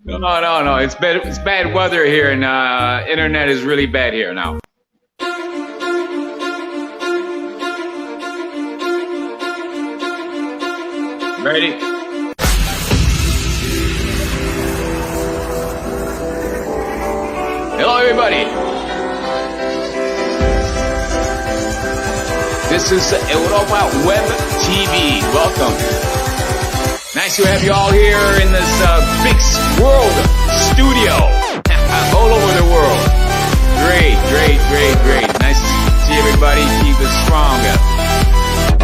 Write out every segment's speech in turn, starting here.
No. It's bad weather here, and internet is really bad here now. Ready? Hello, everybody. This is Europa WebTv. Welcome. Nice to have you all here in this big world studio all over the world. Great. Nice to see everybody. Keep it strong.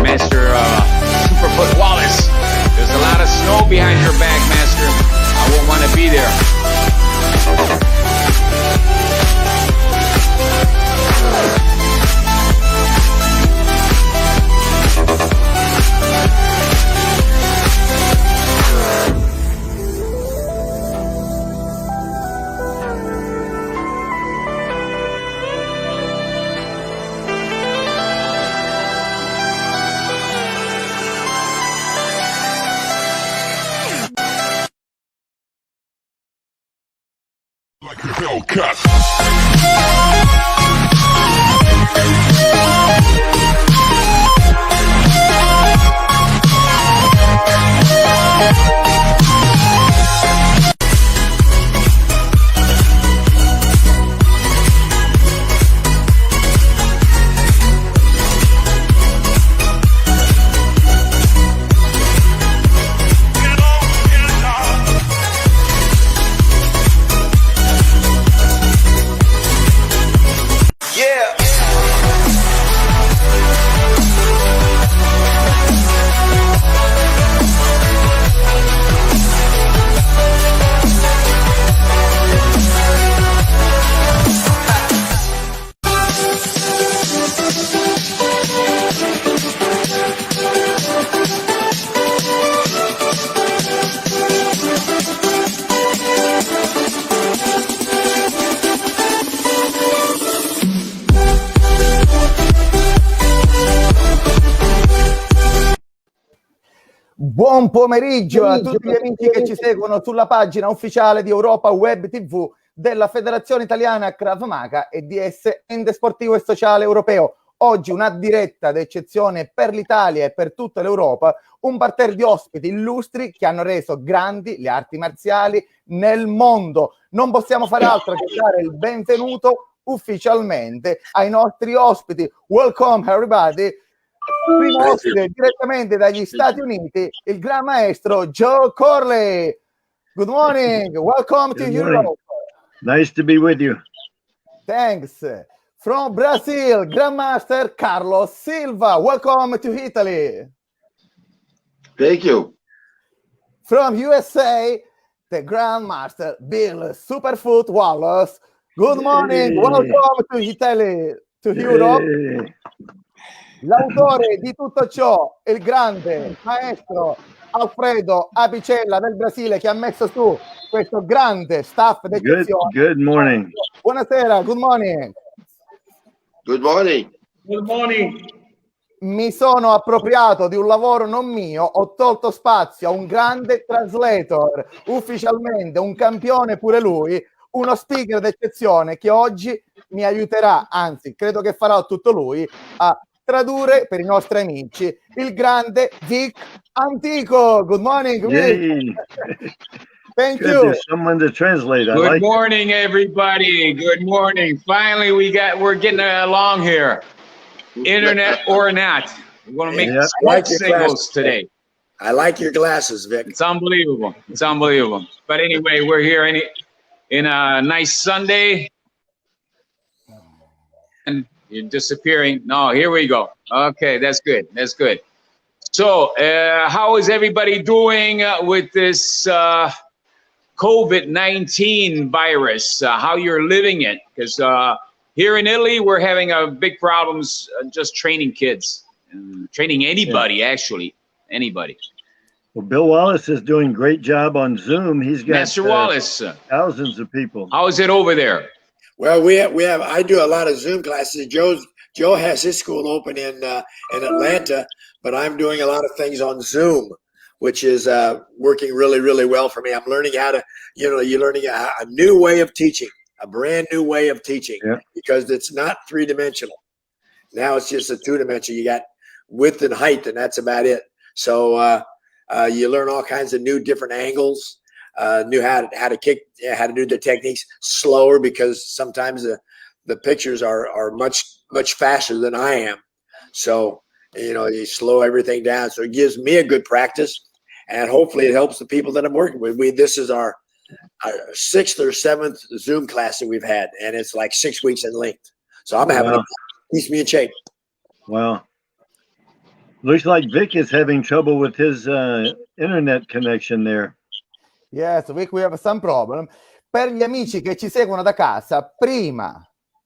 Master Superfoot Wallace. There's a lot of snow behind your back, Master. I won't want to be there. Like a bell cut. Buon pomeriggio a tutti gli amici che ci seguono sulla pagina ufficiale di Europa Web TV della Federazione Italiana Krav Maga e DS Ente Sportivo e Sociale Europeo. Oggi una diretta d'eccezione per l'Italia e per tutta l'Europa, un parterre di ospiti illustri che hanno reso grandi le arti marziali nel mondo. Non possiamo fare altro che dare il benvenuto ufficialmente ai nostri ospiti. Welcome everybody. Primo ospite direttamente dagli Stati Uniti, il gran maestro Joe Corley. Good morning, welcome to Europe. Nice to be with you. Thanks. From Brazil, Grandmaster Carlos Silva. Welcome to Italy. Thank you. From USA, the Grandmaster Bill Superfoot Wallace. Good morning, welcome to Italy, to Europe. L'autore di tutto ciò, il grande maestro Alfredo Apicella del Brasile, che ha messo su questo grande staff d'eccezione. Good morning. Buonasera, good morning. Good morning. Good morning. Mi sono appropriato di un lavoro non mio, ho tolto spazio a un grande translator, ufficialmente un campione pure lui, uno speaker d'eccezione che oggi mi aiuterà, anzi credo che farà tutto lui, a tradurre per i nostri amici il grande Vic Antico. Good morning, Vic. Thank Good, you. there's someone to translate. Good morning, everybody. Good morning. Finally, we're getting along here. Internet or not, we're going to make sports singles today. I like your glasses, Vic. It's unbelievable. It's unbelievable. But anyway, we're here in a nice Sunday. And you're disappearing. No, here we go. Okay, that's good. That's good. So, how is everybody doing with this COVID-19 virus? How you're living it? Because here in Italy, we're having big problems just training kids, and training anybody, actually, anybody. Well, Bill Wallace is doing a great job on Zoom. He's got Master Wallace, thousands of people. How is it over there? Well, we have. I do a lot of Zoom classes. Joe has his school open in Atlanta, but I'm doing a lot of things on Zoom. which is working really, really well for me. I'm learning how to, you're learning a new way of teaching, a brand new way of teaching, because it's not 3-dimensional. Now it's just a 2-dimensional. You got width and height, and that's about it. So you learn all kinds of new different angles, knew how to kick, how to do the techniques slower, because sometimes the pictures are much faster than I am. So, you slow everything down. So it gives me a good practice, and hopefully it helps the people that I'm working with. This is our 6th or 7th Zoom class that we've had, and it's like 6 weeks in length. So I'm having to keep me in shape. Wow. Looks like Vic is having trouble with his internet connection there. Yes, Vic, we have some problem. Per gli amici che ci seguono da casa, prima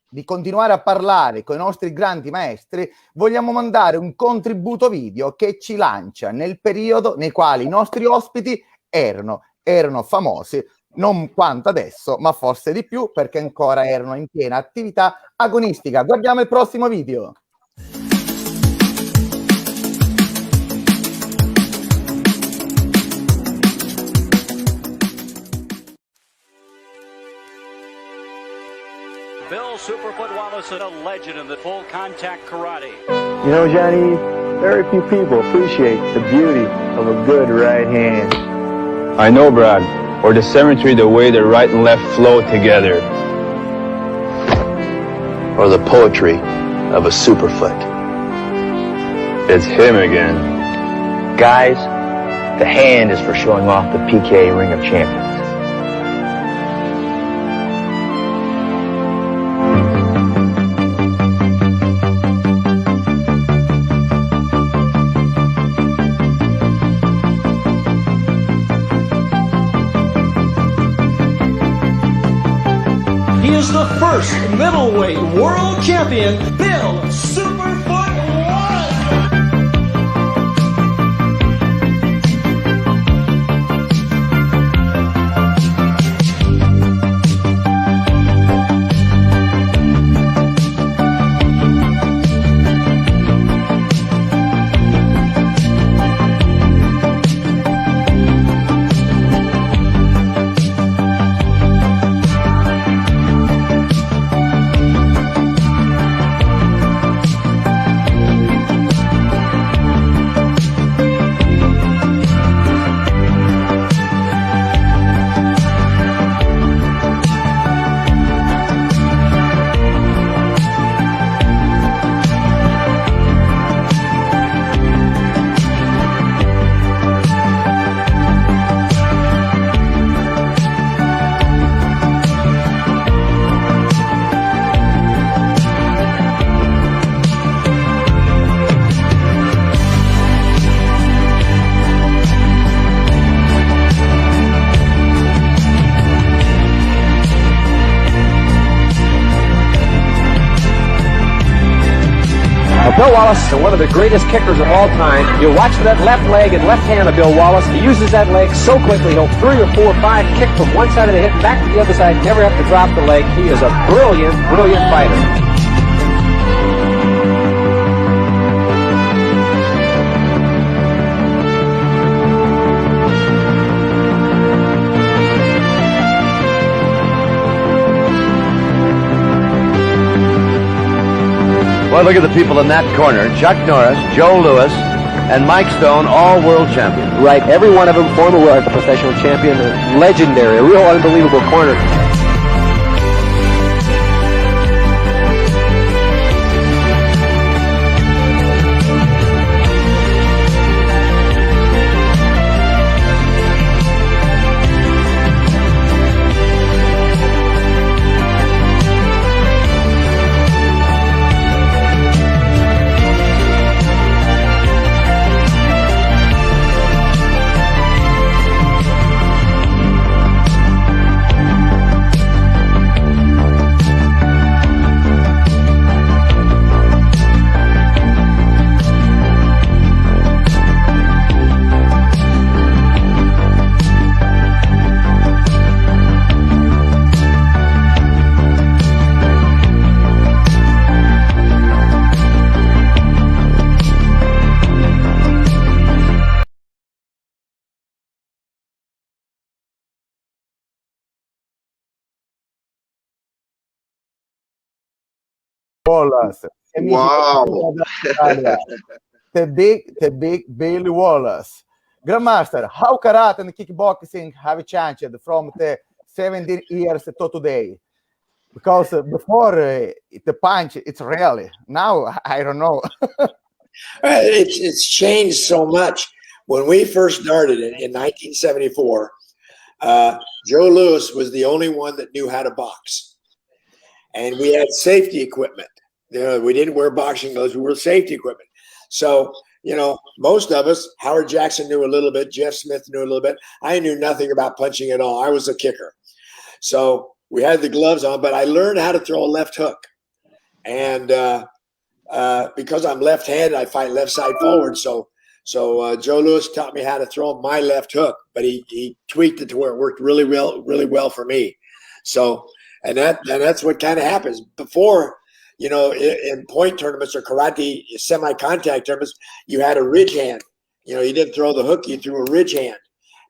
di continuare a parlare con i nostri grandi maestri, vogliamo mandare un contributo video che ci lancia nel periodo nei quali i nostri ospiti erano famosi, non quanto adesso, ma forse di più, perché ancora erano in piena attività agonistica. Guardiamo il prossimo video. Bill Superfoot Wallace is a legend in the full contact karate. You know, Johnny, very few people appreciate the beauty of a good right hand. I know, Brad. Or the symmetry, the way the right and left flow together. Or the poetry of a superfoot. It's him again. Guys, the hand is for showing off the PK Ring of Champions. He is the first middleweight world champion, Bill Superfoot Wallace. Bill Wallace is one of the greatest kickers of all time. You watch that left leg and left hand of Bill Wallace. He uses that leg so quickly. He'll 3 or 4 or 5 kick from one side of the hip back to the other side. Never have to drop the leg. He is a brilliant, brilliant fighter. Well, look at the people in that corner. Chuck Norris, Joe Louis, and Mike Stone, all world champions. Right, every one of them former world professional champion. Legendary, a real unbelievable corner. Wallace. Wow. The big Billy Wallace. Grandmaster, how karate and kickboxing have changed from the 17 years to today? Because before the punch, it's really. Now, I don't know. It's changed so much. When we first started in 1974, Joe Louis was the only one that knew how to box. And we had safety equipment. We didn't wear boxing gloves. We wore safety equipment. So, most of us, Howard Jackson knew a little bit. Jeff Smith knew a little bit. I knew nothing about punching at all. I was a kicker. So we had the gloves on, but I learned how to throw a left hook. And because I'm left-handed, I fight left side forward. So Joe Louis taught me how to throw my left hook, but he tweaked it to where it worked really well for me. So, and that's what kind of happens. Before, in point tournaments or karate semi-contact tournaments, you had a ridge hand. You didn't throw the hook; you threw a ridge hand,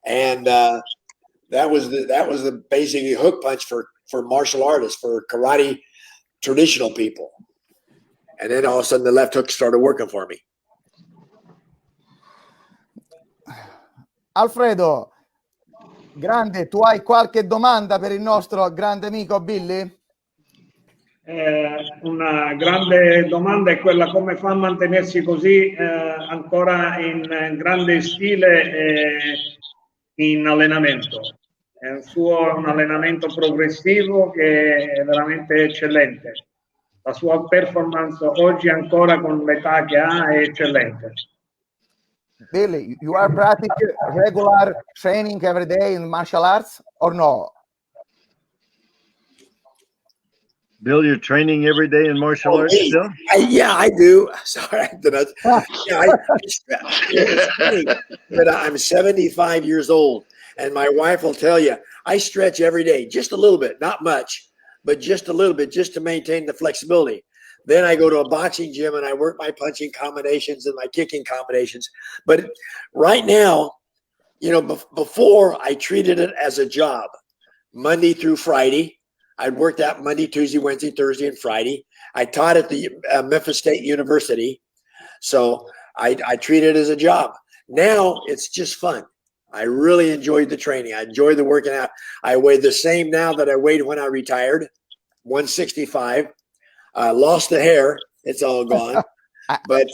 and that was the basically hook punch for martial artists, for karate traditional people. And then all of a sudden, the left hook started working for me. Alfredo, grande, tu hai qualche domanda per il nostro grande amico Billy? Una grande domanda è quella: come fa a mantenersi così ancora in grande stile in allenamento? È un allenamento progressivo che è veramente eccellente. La sua performance oggi ancora con l'età che ha è eccellente. Billy, you are practicing regular training every day in martial arts or no? Bill, you're training every day in martial arts still? Yeah, I do. Sorry, it's funny, but I'm 75 years old, and my wife will tell you I stretch every day, just a little bit, not much, but just a little bit, just to maintain the flexibility. Then I go to a boxing gym and I work my punching combinations and my kicking combinations. But right now, before I treated it as a job, Monday through Friday. I'd worked out Monday, Tuesday, Wednesday, Thursday, and Friday. I taught at the Memphis State University. So I treat it as a job. Now it's just fun. I really enjoyed the training. I enjoy the working out. I weigh the same now that I weighed when I retired, 165. Lost the hair. It's all gone. But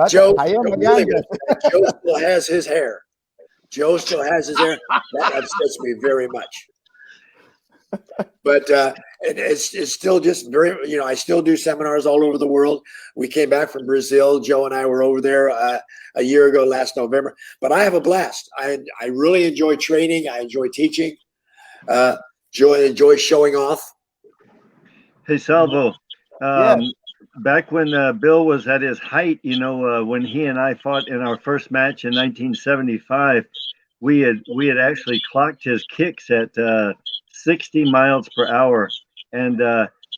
Joe still has his hair. Joe still has his hair. That upsets me very much. But it's still just very, I still do seminars all over the world. We came back from Brazil. Joe and I were over there a year ago, last November. But I have a blast. I really enjoy training. I enjoy teaching. Enjoy showing off. Hey, Salvo. Back when Bill was at his height, when he and I fought in our first match in 1975, we had actually clocked his kicks at 60 miles per hour. And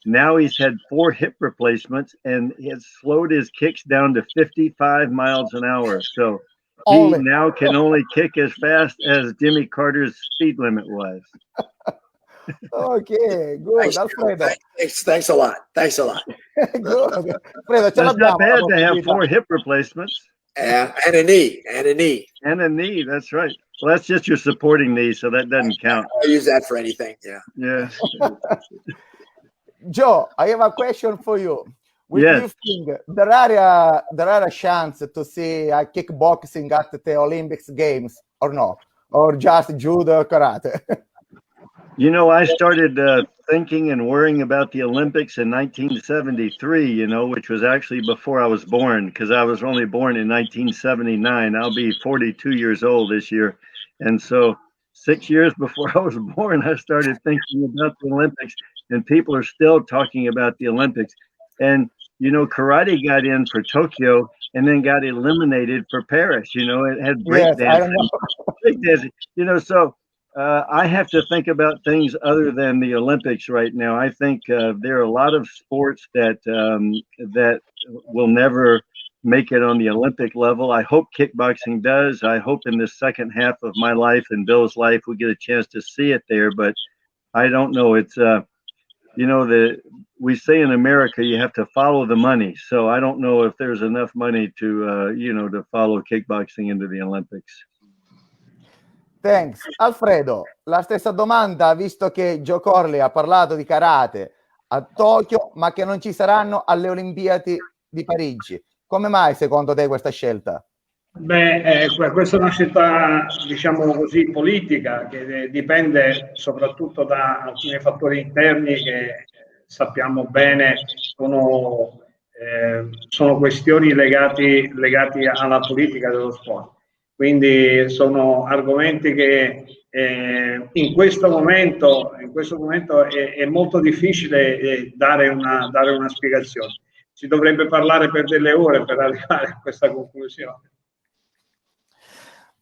now he's had 4 hip replacements and he has slowed his kicks down to 55 miles an hour. So he now can only kick as fast as Jimmy Carter's speed limit was. Okay, good. Alfredo. Thanks a lot. Thanks a lot. Good. Alfredo, it's not bad to have 4 hip replacements. And a knee. And a knee, that's right. Well, that's just your supporting knee, so that doesn't count. I use that for anything, Yeah. Joe, I have a question for you. Would you think there are a chance to see a kickboxing at the Olympics Games or no? Or just judo, karate? I started thinking and worrying about the Olympics in 1973, which was actually before I was born, because I was only born in 1979. I'll be 42 years old this year. And so 6 years before I was born, I started thinking about the Olympics, and people are still talking about the Olympics. And, karate got in for Tokyo and then got eliminated for Paris. It had breakdancing. So I have to think about things other than the Olympics right now. I think there are a lot of sports that will never make it on the Olympic level. I hope kickboxing does. I hope in the second half of my life and Bill's life we get a chance to see it there. But I don't know. It's you know, we say in America you have to follow the money. So I don't know if there's enough money to, you know, to follow kickboxing into the Olympics. Thanks. Alfredo, la stessa domanda, visto che Joe Corley ha parlato di karate a Tokyo, ma che non ci saranno alle Olimpiadi di Parigi. Come mai secondo te questa scelta? Beh, questa è una scelta, diciamo così, politica, che dipende soprattutto da alcuni fattori interni che sappiamo bene sono questioni legati alla politica dello sport. Quindi sono argomenti che in questo momento è molto difficile dare una spiegazione. Si dovrebbe parlare per delle ore per arrivare a questa conclusione.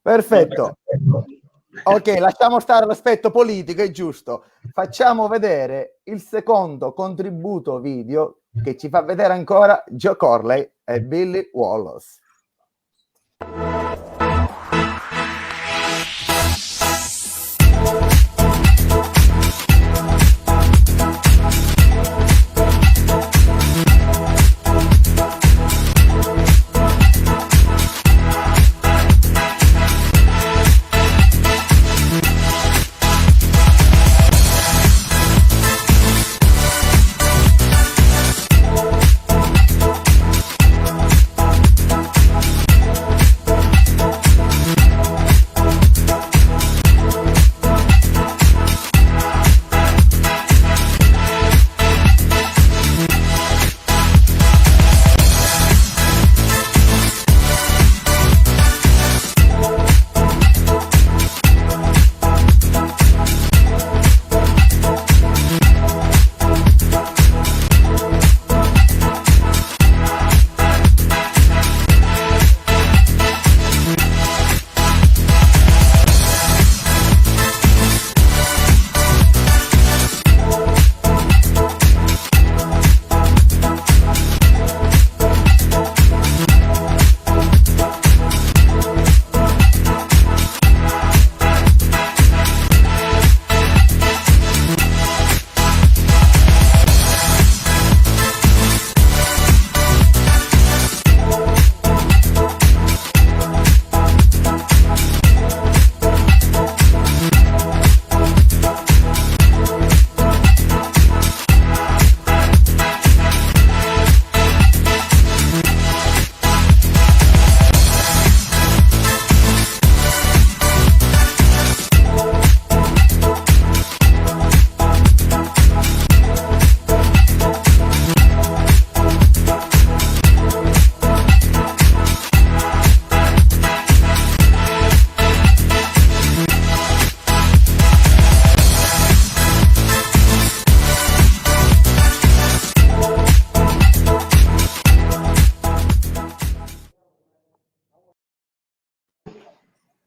Perfetto. Ok, lasciamo stare l'aspetto politico, è giusto. Facciamo vedere il secondo contributo video che ci fa vedere ancora Joe Corley e Billy Wallace.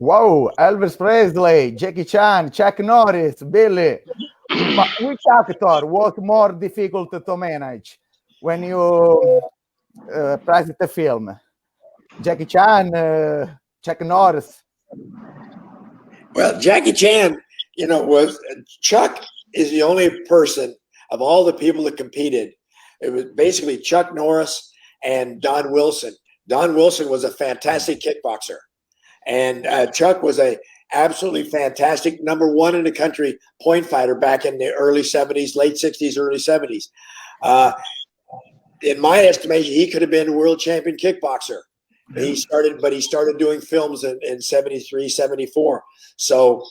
Wow, Elvis Presley, Jackie Chan, Chuck Norris, Billy. But which actor was more difficult to manage when you present the film? Jackie Chan, Chuck Norris? Well, Jackie Chan, you know, Chuck is the only person of all the people that competed. It was basically Chuck Norris and Don Wilson. Don Wilson was a fantastic kickboxer. And Chuck was a absolutely fantastic #1 in the country point fighter back in the early 70s, late 60s, early 70s. In my estimation, he could have been a world champion kickboxer. He started doing films in 73, 74. So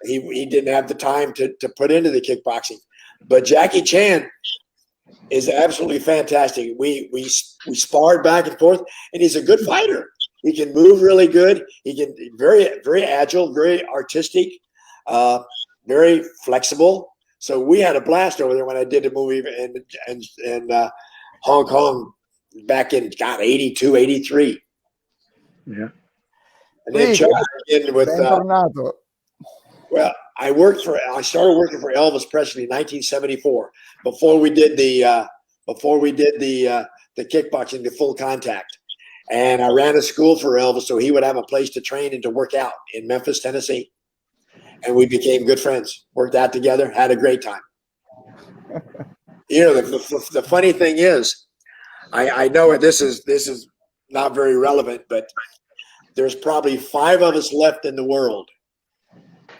he didn't have the time to put into the kickboxing. But Jackie Chan is absolutely fantastic. We sparred back and forth, and he's a good fighter. He can move really good. He can very, very agile, very artistic, very flexible. So we had a blast over there when I did the movie in Hong Kong back in 82, 83. Yeah. And then Chuck in with well, I started working for Elvis Presley in 1974 before we did the kickboxing, the full contact. And I ran a school for Elvis so he would have a place to train and to work out in Memphis, Tennessee. And we became good friends, worked out together, had a great time. You know, the funny thing is, I know this is not very relevant, but there's probably 5 of us left in the world.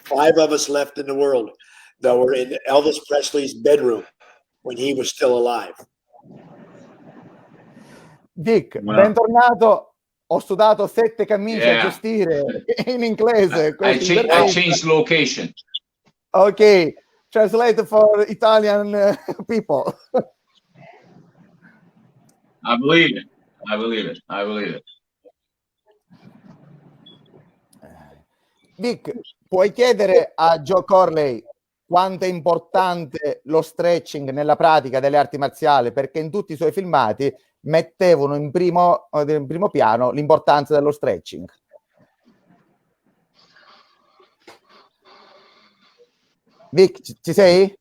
5 of us left in the world that were in Elvis Presley's bedroom when he was still alive. Dick, bentornato. Ho studiato 7 camicie a gestire in inglese. I changed location. Okay, translate for Italian people. I believe it. I believe it. I believe it. Dick, puoi chiedere a Joe Corley quanto è importante lo stretching nella pratica delle arti marziali, perché in tutti i suoi filmati mettevano in primo piano l'importanza dello stretching. Vic, ci sei?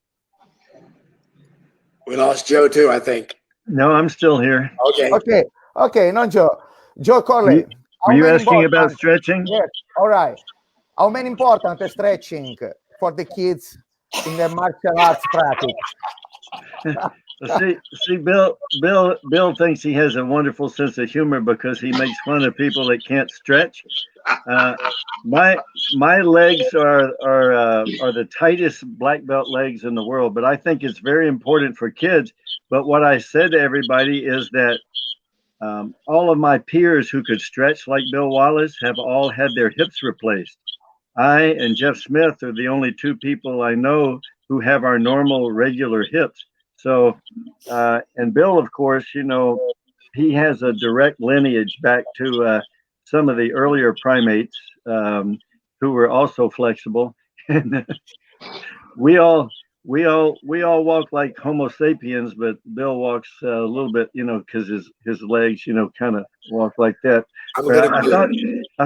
We lost Joe too, I think. No, I'm still here. Okay, non Joe. Joe Corley. Were you asking about stretching? Yes, all right. How many important is stretching for the kids in their martial arts practice? See, Bill thinks he has a wonderful sense of humor because he makes fun of people that can't stretch. My legs are the tightest black belt legs in the world, but I think it's very important for kids. But what I said to everybody is that all of my peers who could stretch like Bill Wallace have all had their hips replaced. I and Jeff Smith are the only 2 people I know who have our normal regular hips. So, and Bill, of course, you know, he has a direct lineage back to some of the earlier primates who were also flexible. And we all walk like Homo sapiens, but Bill walks a little bit, you know, because his legs, you know, kind of walk like that. I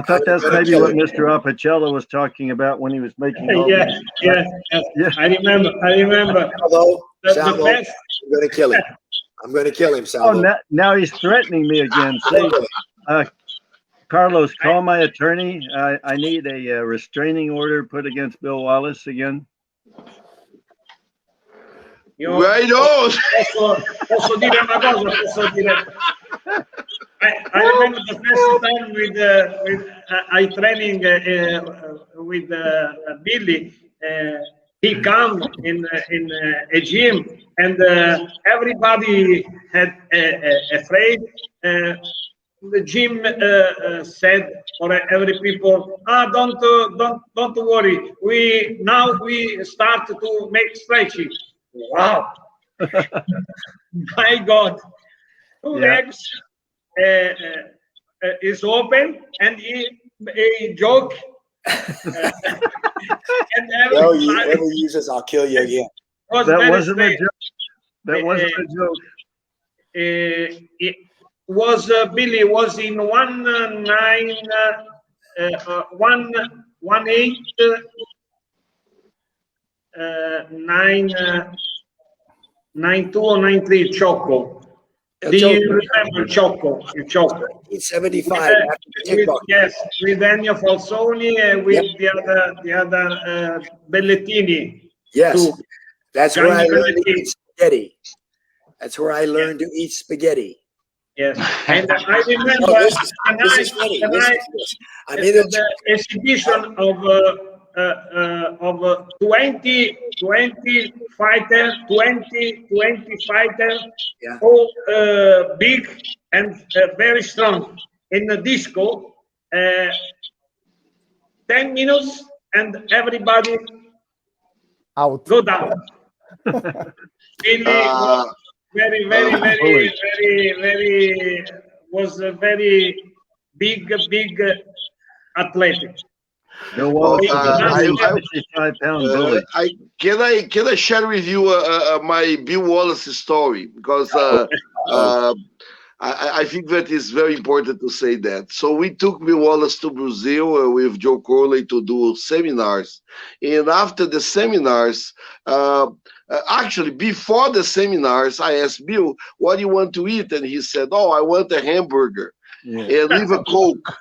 thought that's maybe what Mr. Apicella was talking about when he was making all yes. I remember. Although, the best. I'm going to kill him. I'm going to kill him, Salvo. Oh, now he's threatening me again. See, Carlos, call my attorney. I need a restraining order put against Bill Wallace again. Right on. Posso dire una cosa? I remember the first time with I training with Billy. He come in a gym and everybody had afraid. The gym said for every people, don't worry. We start to make stretching. Wow! My God, 2 legs is open and he joke. And whoever uses, I'll kill you again. That wasn't a joke. That wasn't a joke. It was Billy was in 92 or 93 Choco. Do you remember Choco? 1975. Yes, with Ennio Falsoni and with the other Bellettini. Yes, that's where I learned to eat spaghetti. That's where I learned to eat spaghetti. Yes, and I remember the exhibition of 20 fighters, 20 fighters, all big and very strong. In the disco, 10 minutes and everybody out. Go down. Really, very was a very big athletic. Can I share with you my Bill Wallace story, because I think that is very important to say that. So we took Bill Wallace to Brazil with Joe Corley to do seminars, and after the seminars, actually before the seminars, I asked Bill, "What do you want to eat?" And he said, "Oh, I want a hamburger and with a Coke."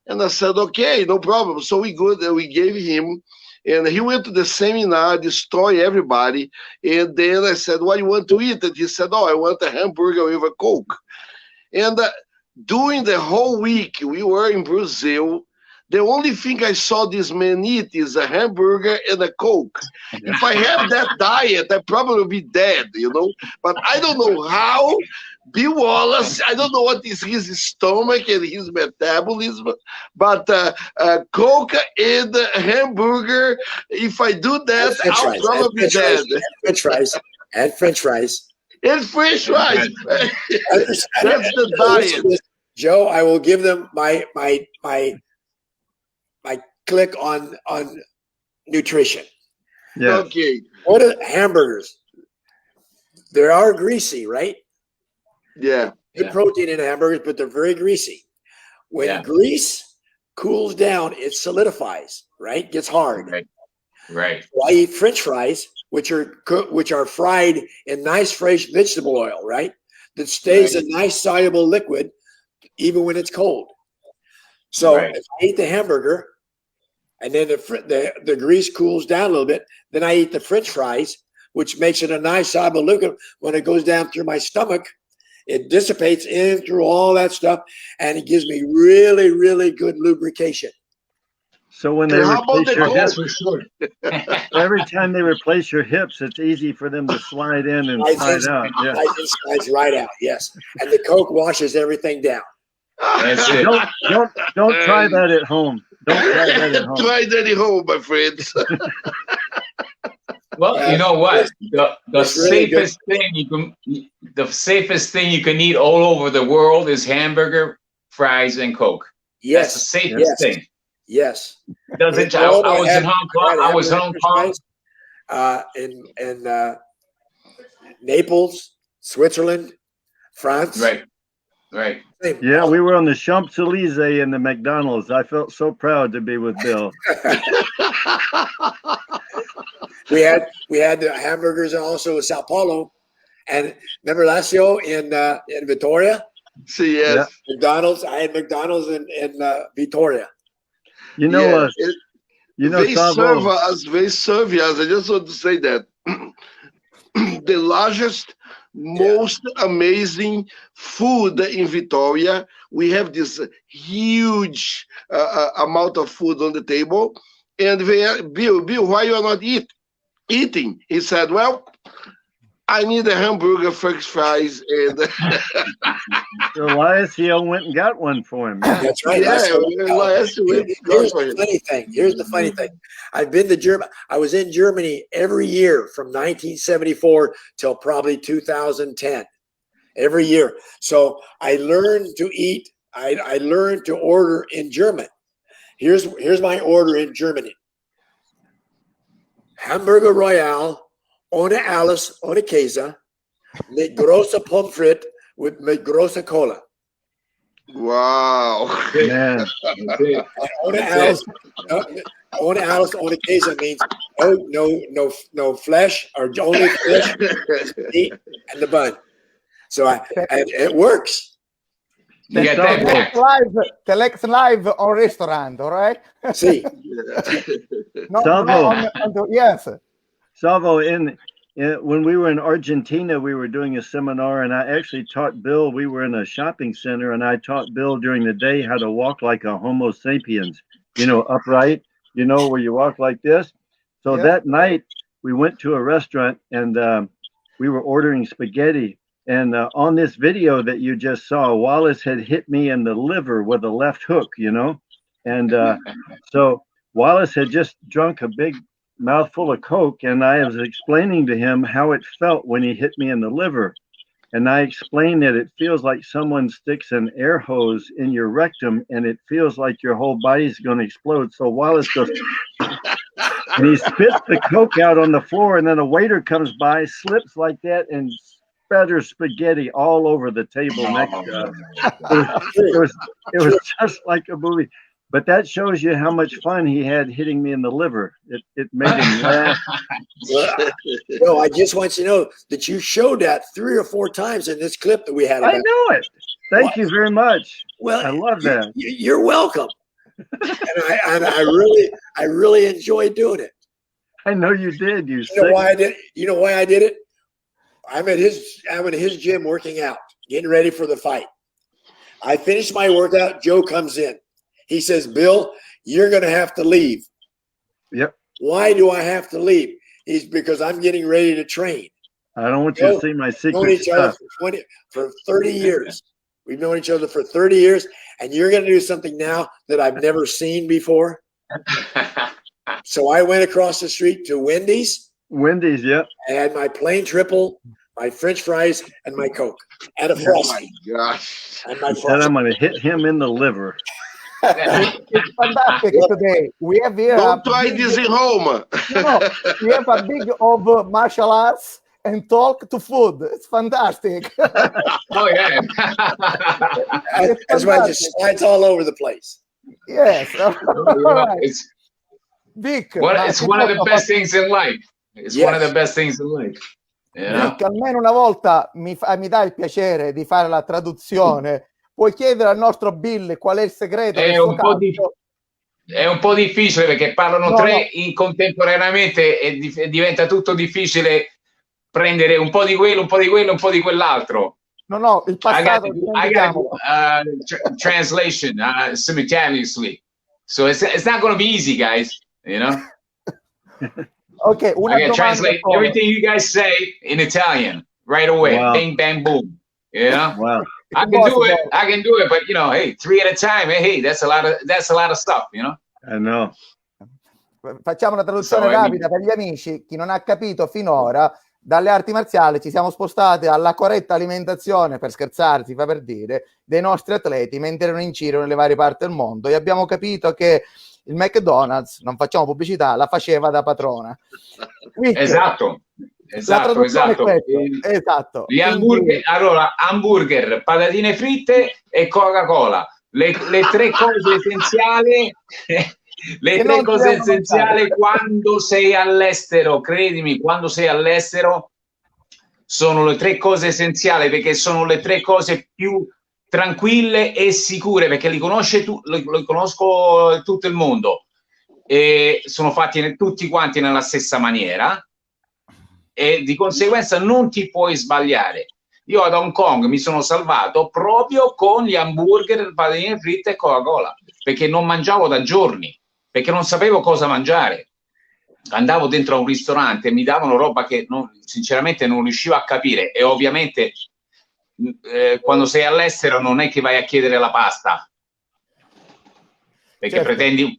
And I said, "Okay, no problem." So we gave him And he went to the seminar, destroy everybody. And then I said, what do you want to eat? And he said, oh, I want a hamburger with a Coke. And during the whole week, we were in Brazil. The only thing I saw this man eat is a hamburger and a Coke. If I have that diet, I'd probably be dead, you know. But I don't know how Bill Wallace, I don't know what is his stomach and his metabolism, but Coke and hamburger, if I do that, I'll probably be dead. French fries. And French fries. And French fries. That's the diet. Joe, I will give them my click on nutrition. Yeah. Okay. What are hamburgers? They are greasy, right? Yeah. Good protein in hamburgers, but they're very greasy. When grease cools down, it solidifies, right? Gets hard. Right. So I eat French fries, which are fried in nice fresh vegetable oil, right? That stays a nice soluble liquid even when it's cold. So if I eat the hamburger and then the grease cools down a little bit, then I eat the French fries, which makes it a nice soluble liquid. When it goes down through my stomach, it dissipates in through all that stuff, and it gives me really, really good lubrication. So when they replace your hips, for sure. every time they replace your hips, it's easy for them to slide in and slide out. Yeah, slides right out. Yes, and the Coke washes everything down. That's it. Don't try that at home. Don't try that at home. Try that at home, my friends. Well, you know what? The safest thing you can eat all over the world is hamburger, fries, and Coke. Yes, that's the safest thing. Yes. I was in Hong Kong. I was in Hong Kong. In Naples, Switzerland, France. Right. Yeah, we were on the Champs-Élysées in the McDonald's. I felt so proud to be with Bill. We had the hamburgers and also in Sao Paulo, and remember Lazio in Vitoria. See, yes, McDonald's. I had McDonald's in Vitoria. You know, they serve us. I just want to say that the largest, most amazing food in Vitoria. We have this huge amount of food on the table, and Bill, why you are not eating? He said, well, I need a hamburger, French fries, and so Lacio went and got one for him. That's right. Yeah, Here's the funny thing. I've been to Germany. I was in Germany every year from 1974 till probably 2010. Every year. So I learned to eat. I learned to order in German. Here's my order in Germany. Hamburger Royale, ohne alles, ohne Käse, mit großer Pommes frites mit großer Cola. Wow. Man. Ohne alles, ohne Käse means no flesh, or only flesh, meat, and the bun. So it works. Telex live on restaurant, all right? See. Yes. Salvo, when we were in Argentina, we were doing a seminar, and I actually taught Bill. We were in a shopping center, and I taught Bill during the day how to walk like a Homo sapiens, upright, where you walk like this. So that night, we went to a restaurant, and we were ordering spaghetti. And on this video that you just saw, Wallace had hit me in the liver with a left hook, And so Wallace had just drunk a big mouthful of Coke, and I was explaining to him how it felt when he hit me in the liver. And I explained that it feels like someone sticks an air hose in your rectum, and it feels like your whole body's going to explode. So Wallace goes, and he spits the Coke out on the floor, and then a waiter comes by, slips like that, and spatters spaghetti all over the table next to us. It was just like a movie. But that shows you how much fun he had hitting me in the liver. It made him laugh. Well, I just want you to know that you showed that 3 or 4 times in this clip that we had. I know it. Thank you very much. Well, I love that. You're welcome. And I really enjoy doing it. I know you did. You know why I did? You know why I did it? I'm at his gym working out, getting ready for the fight. I finished my workout. Joe comes in. He says, "Bill, you're going to have to leave." Yep. Why do I have to leave? He's because I'm getting ready to train. I don't want you to see my secret stuff. For 30 years. We've known each other for 30 years, and you're going to do something now that I've never seen before. So I went across the street to Wendy's. Wendy's, yep. I had my plain triple, my French fries, and my Coke, and a Frosty. Oh my gosh! And my Said I'm going to hit him in the liver. It's fantastic today. We have here. Don't try this in home. No, we have a big of martial arts and talk to food. It's fantastic. Oh yeah. That's why it just slides all over the place. Yes. Right. It's Vic, it's one of the best things in life. It's one of the best things in life. You know? Vic, almeno una volta mi dà il piacere di fare la traduzione. Puoi chiedere al nostro Bill qual è il segreto? È un po' difficile perché parlano tre contemporaneamente e diventa tutto difficile prendere un po' di quello, un po' di quello, un po' di quell'altro. No, il passato. I got translation simultaneously. So it's not going to be easy, guys. You know? Okay, I can translate everything you guys say in Italian right away. Wow. Bing, bang, boom. You know? Wow. I can do it, but you know, hey, 3 at a time. Hey, that's a lot of stuff, you know? I know. Facciamo una traduzione rapida per gli amici. Chi non ha capito finora, dalle arti marziali ci siamo spostati alla corretta alimentazione, per scherzare, si fa per dire, dei nostri atleti mentre erano in giro nelle varie parti del mondo, e abbiamo capito che il McDonald's, non facciamo pubblicità, la faceva da padrona. Esatto. Esatto. Gli hamburger, allora, hamburger, patatine fritte e Coca-Cola, le tre cose essenziali. Le tre cose essenziali quando sei all'estero, credimi, quando sei all'estero sono le tre cose essenziali, perché sono le tre cose più tranquille e sicure, perché li conosco tutto il mondo e sono fatti tutti quanti nella stessa maniera e di conseguenza non ti puoi sbagliare. Io ad Hong Kong mi sono salvato proprio con gli hamburger, patatine fritte e Coca-Cola, perché non mangiavo da giorni, perché non sapevo cosa mangiare. Andavo dentro a un ristorante e mi davano roba che sinceramente non riuscivo a capire, e ovviamente quando sei all'estero non è che vai a chiedere la pasta, perché pretendi un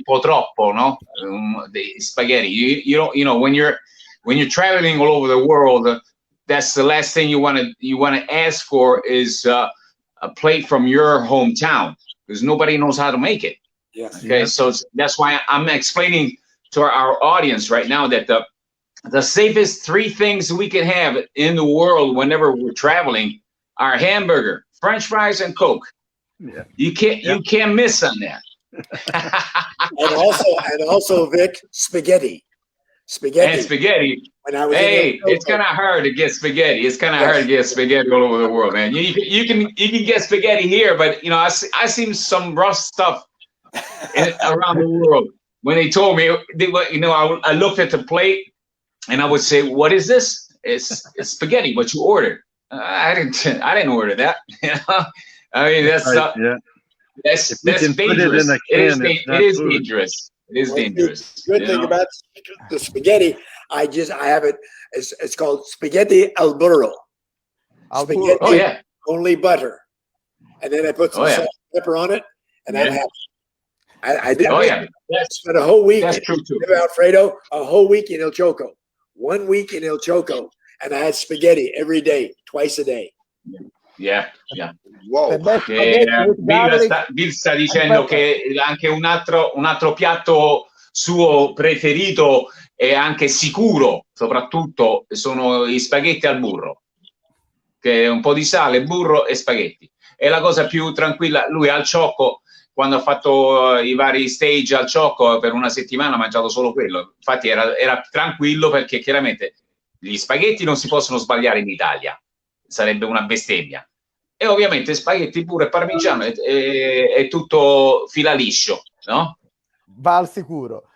po' troppo, no? Dei spaghetti. You know, when you're traveling all over the world, that's the last thing you want to ask for is a plate from your hometown, because nobody knows how to make it. Yes. Okay, so that's why I'm explaining to our audience right now that the safest 3 things we can have in the world whenever we're traveling are hamburger, French fries, and Coke. Yeah. You can't miss on that. and also Vic, spaghetti. And spaghetti. When I was it's kind of hard to get spaghetti. It's kind of hard to get spaghetti all over the world, man. You can get spaghetti here, but you know I seen some rough stuff around the world. When they told me, you know, I looked at the plate and I would say, "What is this? It's spaghetti. What you ordered?" I didn't order that. You know, I mean that's dangerous. It is dangerous. It is dangerous. Good thing about the spaghetti, I have it. It's called spaghetti al burro. Spaghetti, oh yeah, only butter, and then I put some salt and pepper on it, and I'm happy. I did. Oh yeah, spent a whole week. That's true too. Alfredo, a whole week in El Choco. 1 week in El Choco, and I had spaghetti every day, twice a day. Yeah. Wow. Bill sta dicendo che anche un altro piatto suo preferito e anche sicuro, soprattutto, sono gli spaghetti al burro, che è un po' di sale, burro e spaghetti. È la cosa più tranquilla. Lui al ciocco, quando ha fatto i vari stage al ciocco, per una settimana ha mangiato solo quello. Infatti era tranquillo, perché chiaramente gli spaghetti non si possono sbagliare in Italia, sarebbe una bestemmia. E ovviamente spaghetti pure parmigiano è tutto fila liscio, no? Va al sicuro.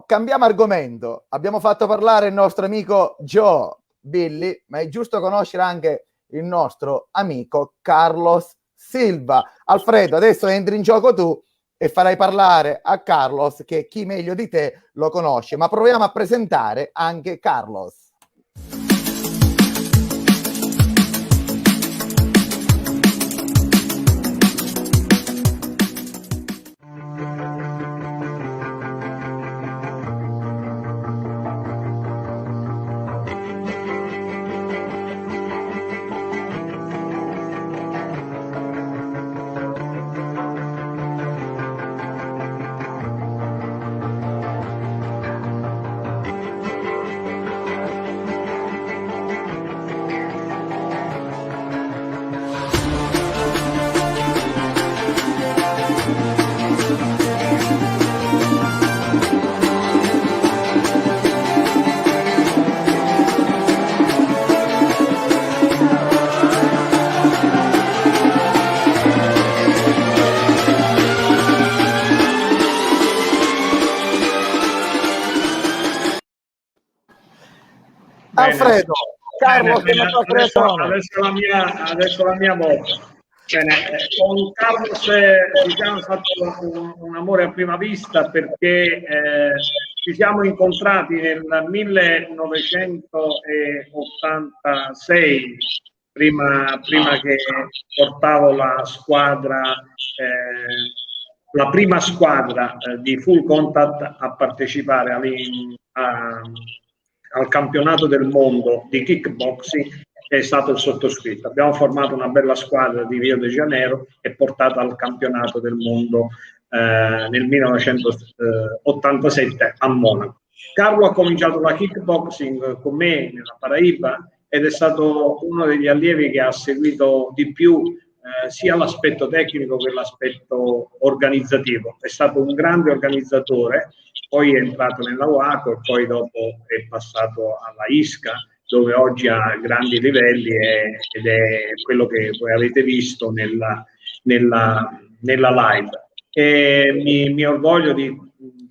cambiamo argomento. Abbiamo fatto parlare il nostro amico Joe Billy, ma è giusto conoscere anche il nostro amico Carlos Silva. Alfredo, adesso entri in gioco tu e farai parlare a Carlos, che chi meglio di te lo conosce, ma proviamo a presentare anche Carlos. Alfredo, Carlos, adesso la mia volta. Bene, con Carlos diciamo fatto un amore a prima vista, perché ci siamo incontrati nel 1986, prima che portavo la squadra, la prima squadra di full contact a partecipare al campionato del mondo di kickboxing. È stato il sottoscritto. Abbiamo formato una bella squadra di Rio de Janeiro e portato al campionato del mondo nel 1987 a Monaco. Carlo ha cominciato la kickboxing con me nella Paraíba ed è stato uno degli allievi che ha seguito di più sia l'aspetto tecnico che l'aspetto organizzativo. È stato un grande organizzatore, poi è entrato nella UACO e poi dopo è passato alla ISCA, dove oggi ha grandi livelli ed è quello che voi avete visto nella live. E mi orgoglio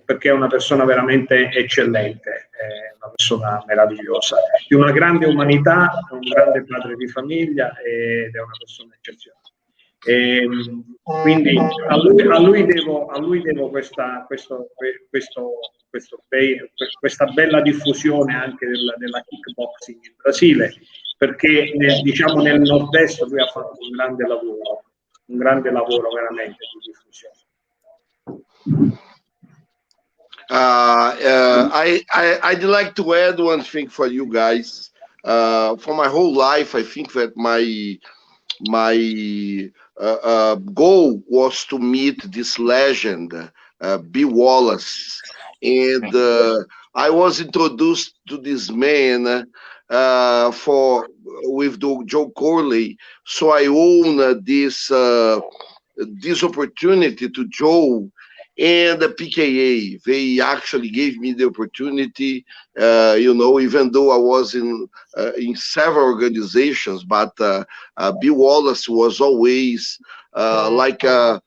perché è una persona veramente eccellente, è una persona meravigliosa, di una grande umanità, un grande padre di famiglia ed è una persona eccezionale. E quindi a lui devo questa bella diffusione anche della kickboxing in Brasile, perché nel nord-est lui ha fatto un grande lavoro veramente di diffusione. I'd like to add one thing for you guys. For my whole life, I think that my goal was to meet this legend, Bill Wallace, and I was introduced to this man with Joe Corley, so I own this opportunity to Joe and the PKA. They actually gave me the opportunity, even though I was in several organizations, but Bill Wallace was always like a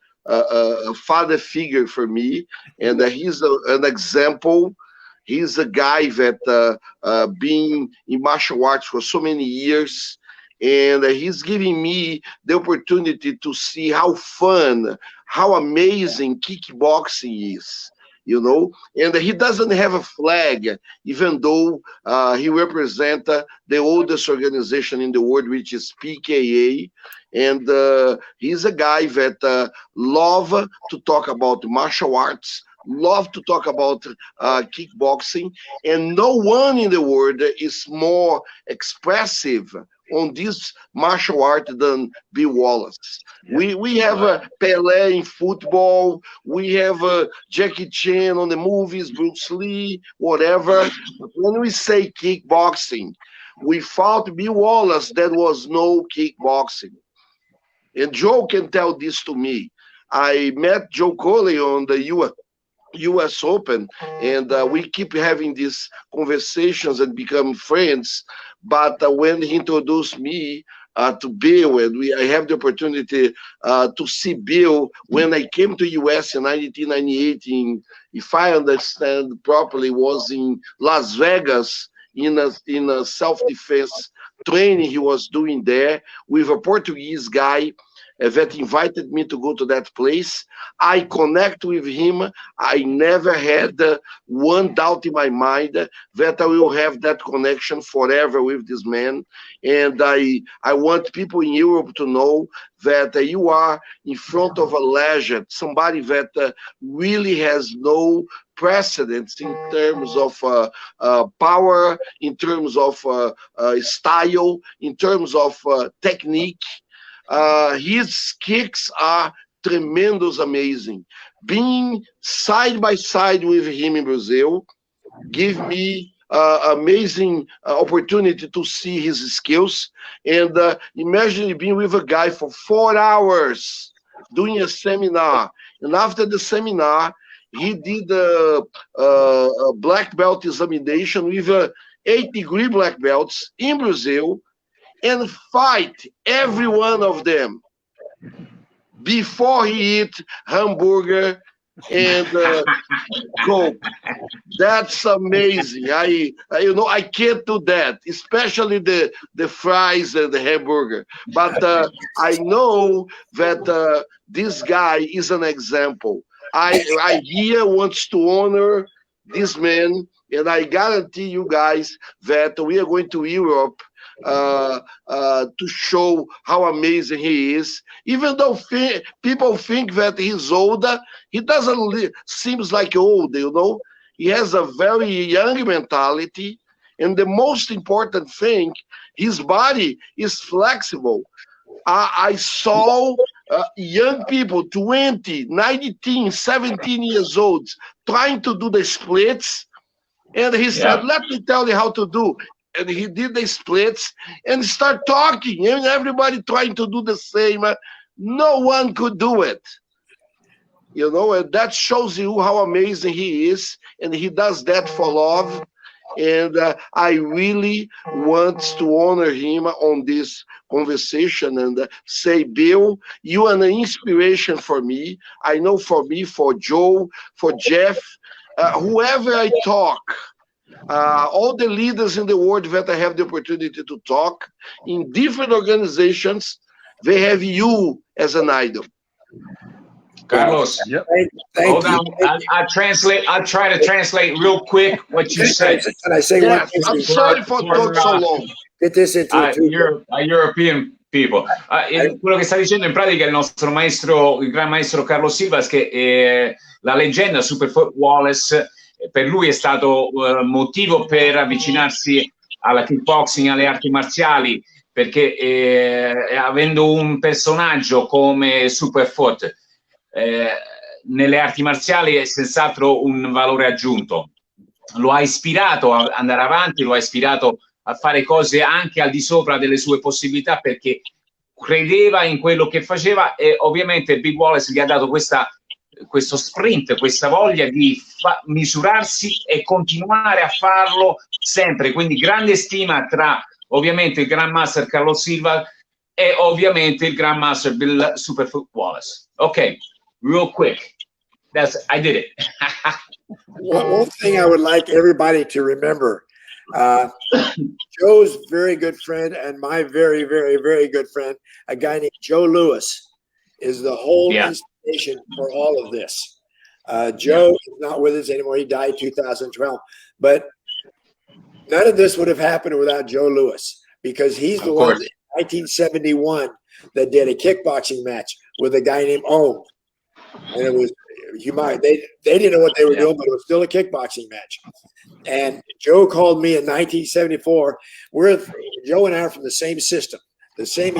father figure for me, and he's an example. He's a guy that been in martial arts for so many years, and he's giving me the opportunity to see how fun, how amazing kickboxing is, and he doesn't have a flag, even though he represents the oldest organization in the world, which is PKA, and he's a guy that love to talk about martial arts, love to talk about kickboxing, and no one in the world is more expressive on this martial art than Bill Wallace. We have Pelé in football, we have Jackie Chan on the movies, Bruce Lee, whatever. But when we say kickboxing, without Bill Wallace, there was no kickboxing. And Joe can tell this to me. I met Joe Corley on the US Open, and we keep having these conversations and become friends. But when he introduced me, to Bill, and I have the opportunity to see Bill when I came to US in 1998. If I understand properly, was in Las Vegas in a self-defense training he was doing there with a Portuguese guy that invited me to go to that place. I connect with him. I never had one doubt in my mind that I will have that connection forever with this man. And I want people in Europe to know that you are in front of a legend, somebody that really has no precedents in terms of power, in terms of style, in terms of technique. His kicks are tremendous, amazing. Being side by side with him in Brazil give me amazing opportunity to see his skills. And imagine being with a guy for 4 hours doing a seminar. And after the seminar, he did a black belt examination with 8-degree black belts in Brazil and fight every one of them before he eat hamburger and Coke. That's amazing. I can't do that, especially the fries and the hamburger. But I know that this guy is an example. I here wants to honor this man, and I guarantee you guys that we are going to Europe to show how amazing he is. Even though people think that he's older, he doesn't seems like old, you know. He has a very young mentality, and the most important thing, his body is flexible. I saw young people, 20, 19, 17 years old, trying to do the splits, and he said, let me tell you how to do. And he did the splits and start talking, and everybody trying to do the same. No one could do it. You know, and that shows you how amazing he is, and he does that for love. And I really want to honor him on this conversation and say, Bill, you are an inspiration for me. I know for me, for Joe, for Jeff, whoever I talk, all the leaders in the world that I have the opportunity to talk in different organizations, they have you as an idol. Carlos, hold on. I'll translate. I'll try to translate real quick what you said. Can I say one thing? I'm sorry for talking so long. Get this into European people. Quello che sta dicendo in pratica il nostro maestro, il gran maestro Carlos Silva, che la leggenda Superfoot Wallace per lui è stato motivo per avvicinarsi alla kickboxing, alle arti marziali, perché avendo un personaggio come Superfoot nelle arti marziali è senz'altro un valore aggiunto. Lo ha ispirato a andare avanti, lo ha ispirato a fare cose anche al di sopra delle sue possibilità, perché credeva in quello che faceva, e ovviamente Big Wallace gli ha dato questo sprint, questa voglia di misurarsi e continuare a farlo sempre. Quindi grande stima tra ovviamente il Grandmaster Carlos Silva e ovviamente il Grandmaster Bill Superfoot Wallace. Ok, real quick. I did it. One thing I would like everybody to remember, Joe's very good friend and my very, very, very good friend, a guy named Joe Lewis, is the whole inspiration for all of this. Joe is not with us anymore. He died in 2012. But none of this would have happened without Joe Lewis, because he's the one in 1971 that did a kickboxing match with a guy named Ohm. And it was, they didn't know what they were doing, but it was still a kickboxing match. And Joe called me in 1974. Joe and I are from the same system, the same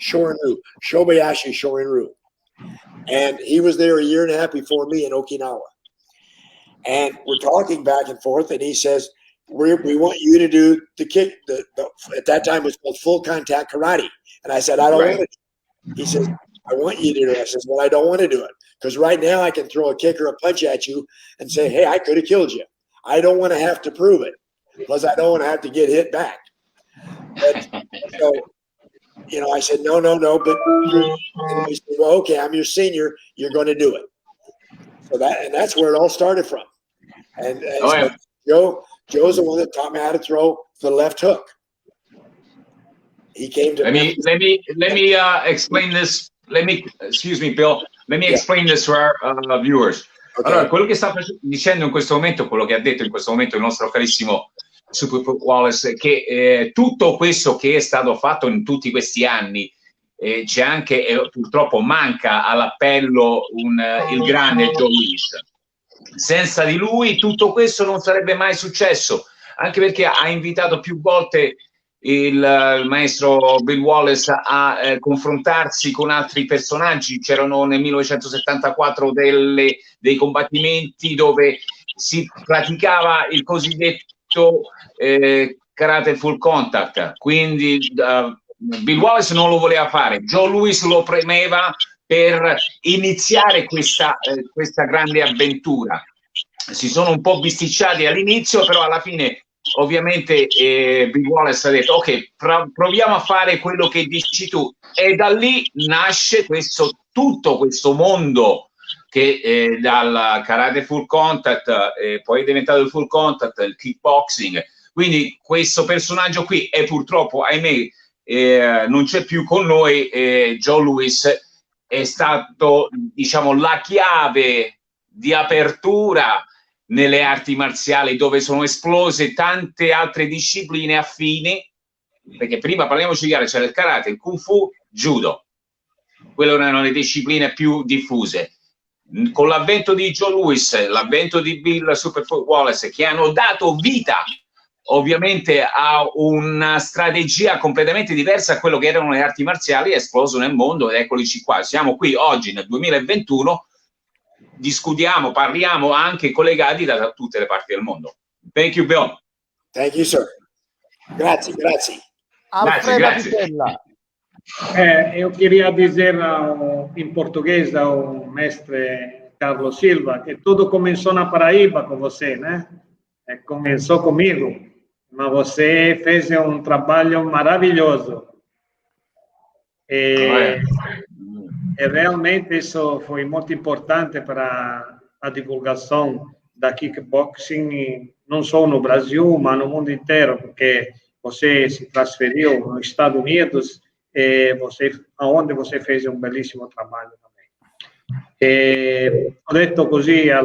Shorin-ryu, Shobayashi Shorin-ryu. And he was there a year and a half before me in Okinawa. And we're talking back and forth, and he says, we want you to do the kick. At that time, it was called full contact karate. And I said, I don't want to do it. He says, I want you to do it. I says, well, I don't want to do it, because right now I can throw a kick or a punch at you and say, hey, I could have killed you. I don't want to have to prove it. Plus, I don't want to have to get hit back. So, you know, I said, no, but and he said, well, okay, I'm your senior. You're going to do it. So that's where it all started from. And Joe's the one that taught me how to throw the left hook. He came to let me explain this. Excuse me, Bill. Let me explain this to our viewers. Okay. Allora, quello che sta dicendo in questo momento, quello che ha detto in questo momento il nostro carissimo Super Wallace, che tutto questo che è stato fatto in tutti questi anni, c'è anche, purtroppo manca all'appello il grande Joe Louis. Senza di lui tutto questo non sarebbe mai successo, anche perché ha invitato più volte il maestro Bill Wallace a confrontarsi con altri personaggi. C'erano nel 1974 dei combattimenti dove si praticava il cosiddetto karate full contact, quindi Bill Wallace non lo voleva fare, Joe Louis lo premeva per iniziare questa grande avventura. Si sono un po' bisticciati all'inizio, però alla fine ovviamente Bill Wallace ha detto ok, proviamo a fare quello che dici tu, e da lì nasce tutto questo mondo che dal karate full contact poi è diventato il full contact, il kickboxing. Quindi questo personaggio qui è purtroppo, ahimè, non c'è più con noi. Joe Louis è stato, diciamo, la chiave di apertura nelle arti marziali, dove sono esplose tante altre discipline affini, perché prima, parliamoci chiaro, c'era il karate, il kung fu, judo, quelle erano le discipline più diffuse. Con l'avvento di Joe Louis, l'avvento di Bill Superfoot Wallace, che hanno dato vita ovviamente a una strategia completamente diversa a quello che erano le arti marziali, è esploso nel mondo, ed eccolici qua. Siamo qui oggi nel 2021, discutiamo, parliamo anche collegati da tutte le parti del mondo. Thank you, Bill. Thank you, sir. Grazie. Alfredo Apicella. Eu queria dizer em português ao mestre Carlos Silva que tudo começou na Paraíba com você, né? Começou comigo, mas você fez um trabalho maravilhoso. E realmente isso foi muito importante para a divulgação da kickboxing, não só no Brasil, mas no mundo inteiro, porque você se transferiu nos Estados Unidos e onde você fez um belíssimo trabalho também. Ho detto così che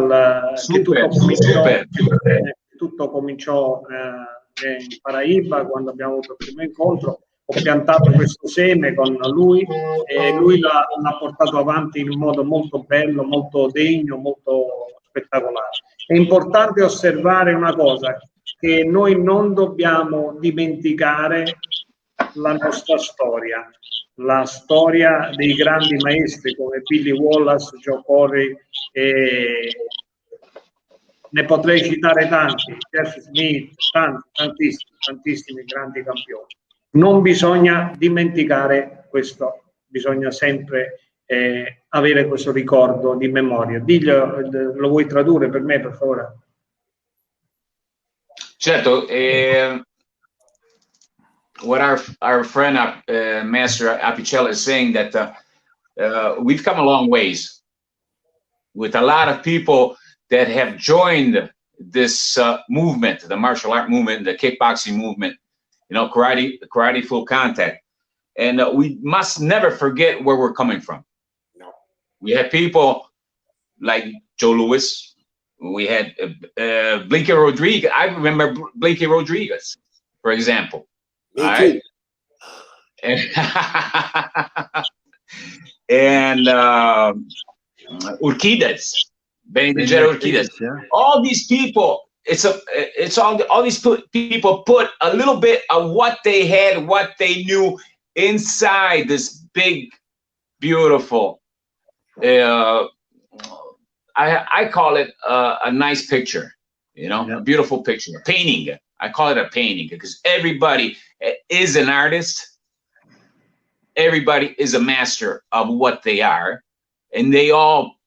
tutto cominciò in Paraíba, quando abbiamo avuto il primo incontro. Ho piantato questo seme con lui e lui l'ha portato avanti in un modo molto bello, molto degno, molto spettacolare. È importante osservare una cosa, che noi non dobbiamo dimenticare la nostra storia, la storia dei grandi maestri come Billy Wallace, Joe Corley, ne potrei citare tanti, Jeff Smith, tantissimi grandi campioni. Non bisogna dimenticare questo, bisogna sempre avere questo ricordo di memoria. Diglielo, lo vuoi tradurre per me, per favore? Certo, what our friend Master Apicella is saying, that we've come a long ways with a lot of people that have joined this movement, the martial art movement, the kickboxing movement, you know, karate full contact. And we must never forget where we're coming from. No. We had people like Joe Louis. We had Blinky Rodriguez. I remember Blinky Rodriguez, for example. Me too. And Urquidez, Benedicto Urquidez. Yeah. All these people. It's all these people put a little bit of what they had, what they knew inside this big, beautiful. I call it a nice picture, you know, a beautiful picture, a painting. I call it a painting because everybody is an artist. Everybody is a master of what they are, and they all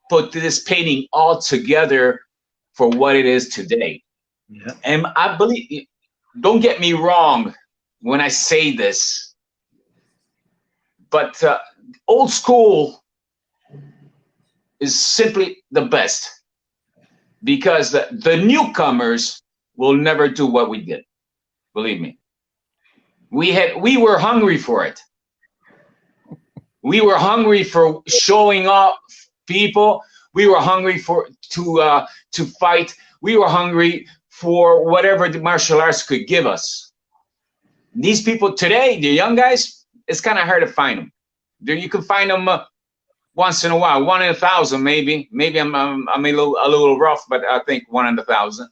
put this painting all together for what it is today. Yeah. And I believe, don't get me wrong, when I say this, but old school is simply the best, because the newcomers will never do what we did. Believe me. We were hungry for it. We were hungry for showing off people. We were hungry to fight. We were hungry for whatever the martial arts could give us. These people today, the young guys, it's kind of hard to find them. You can find them once in a while, 1 in 1,000 maybe. Maybe I'm a little rough, but I think 1 in 1,000.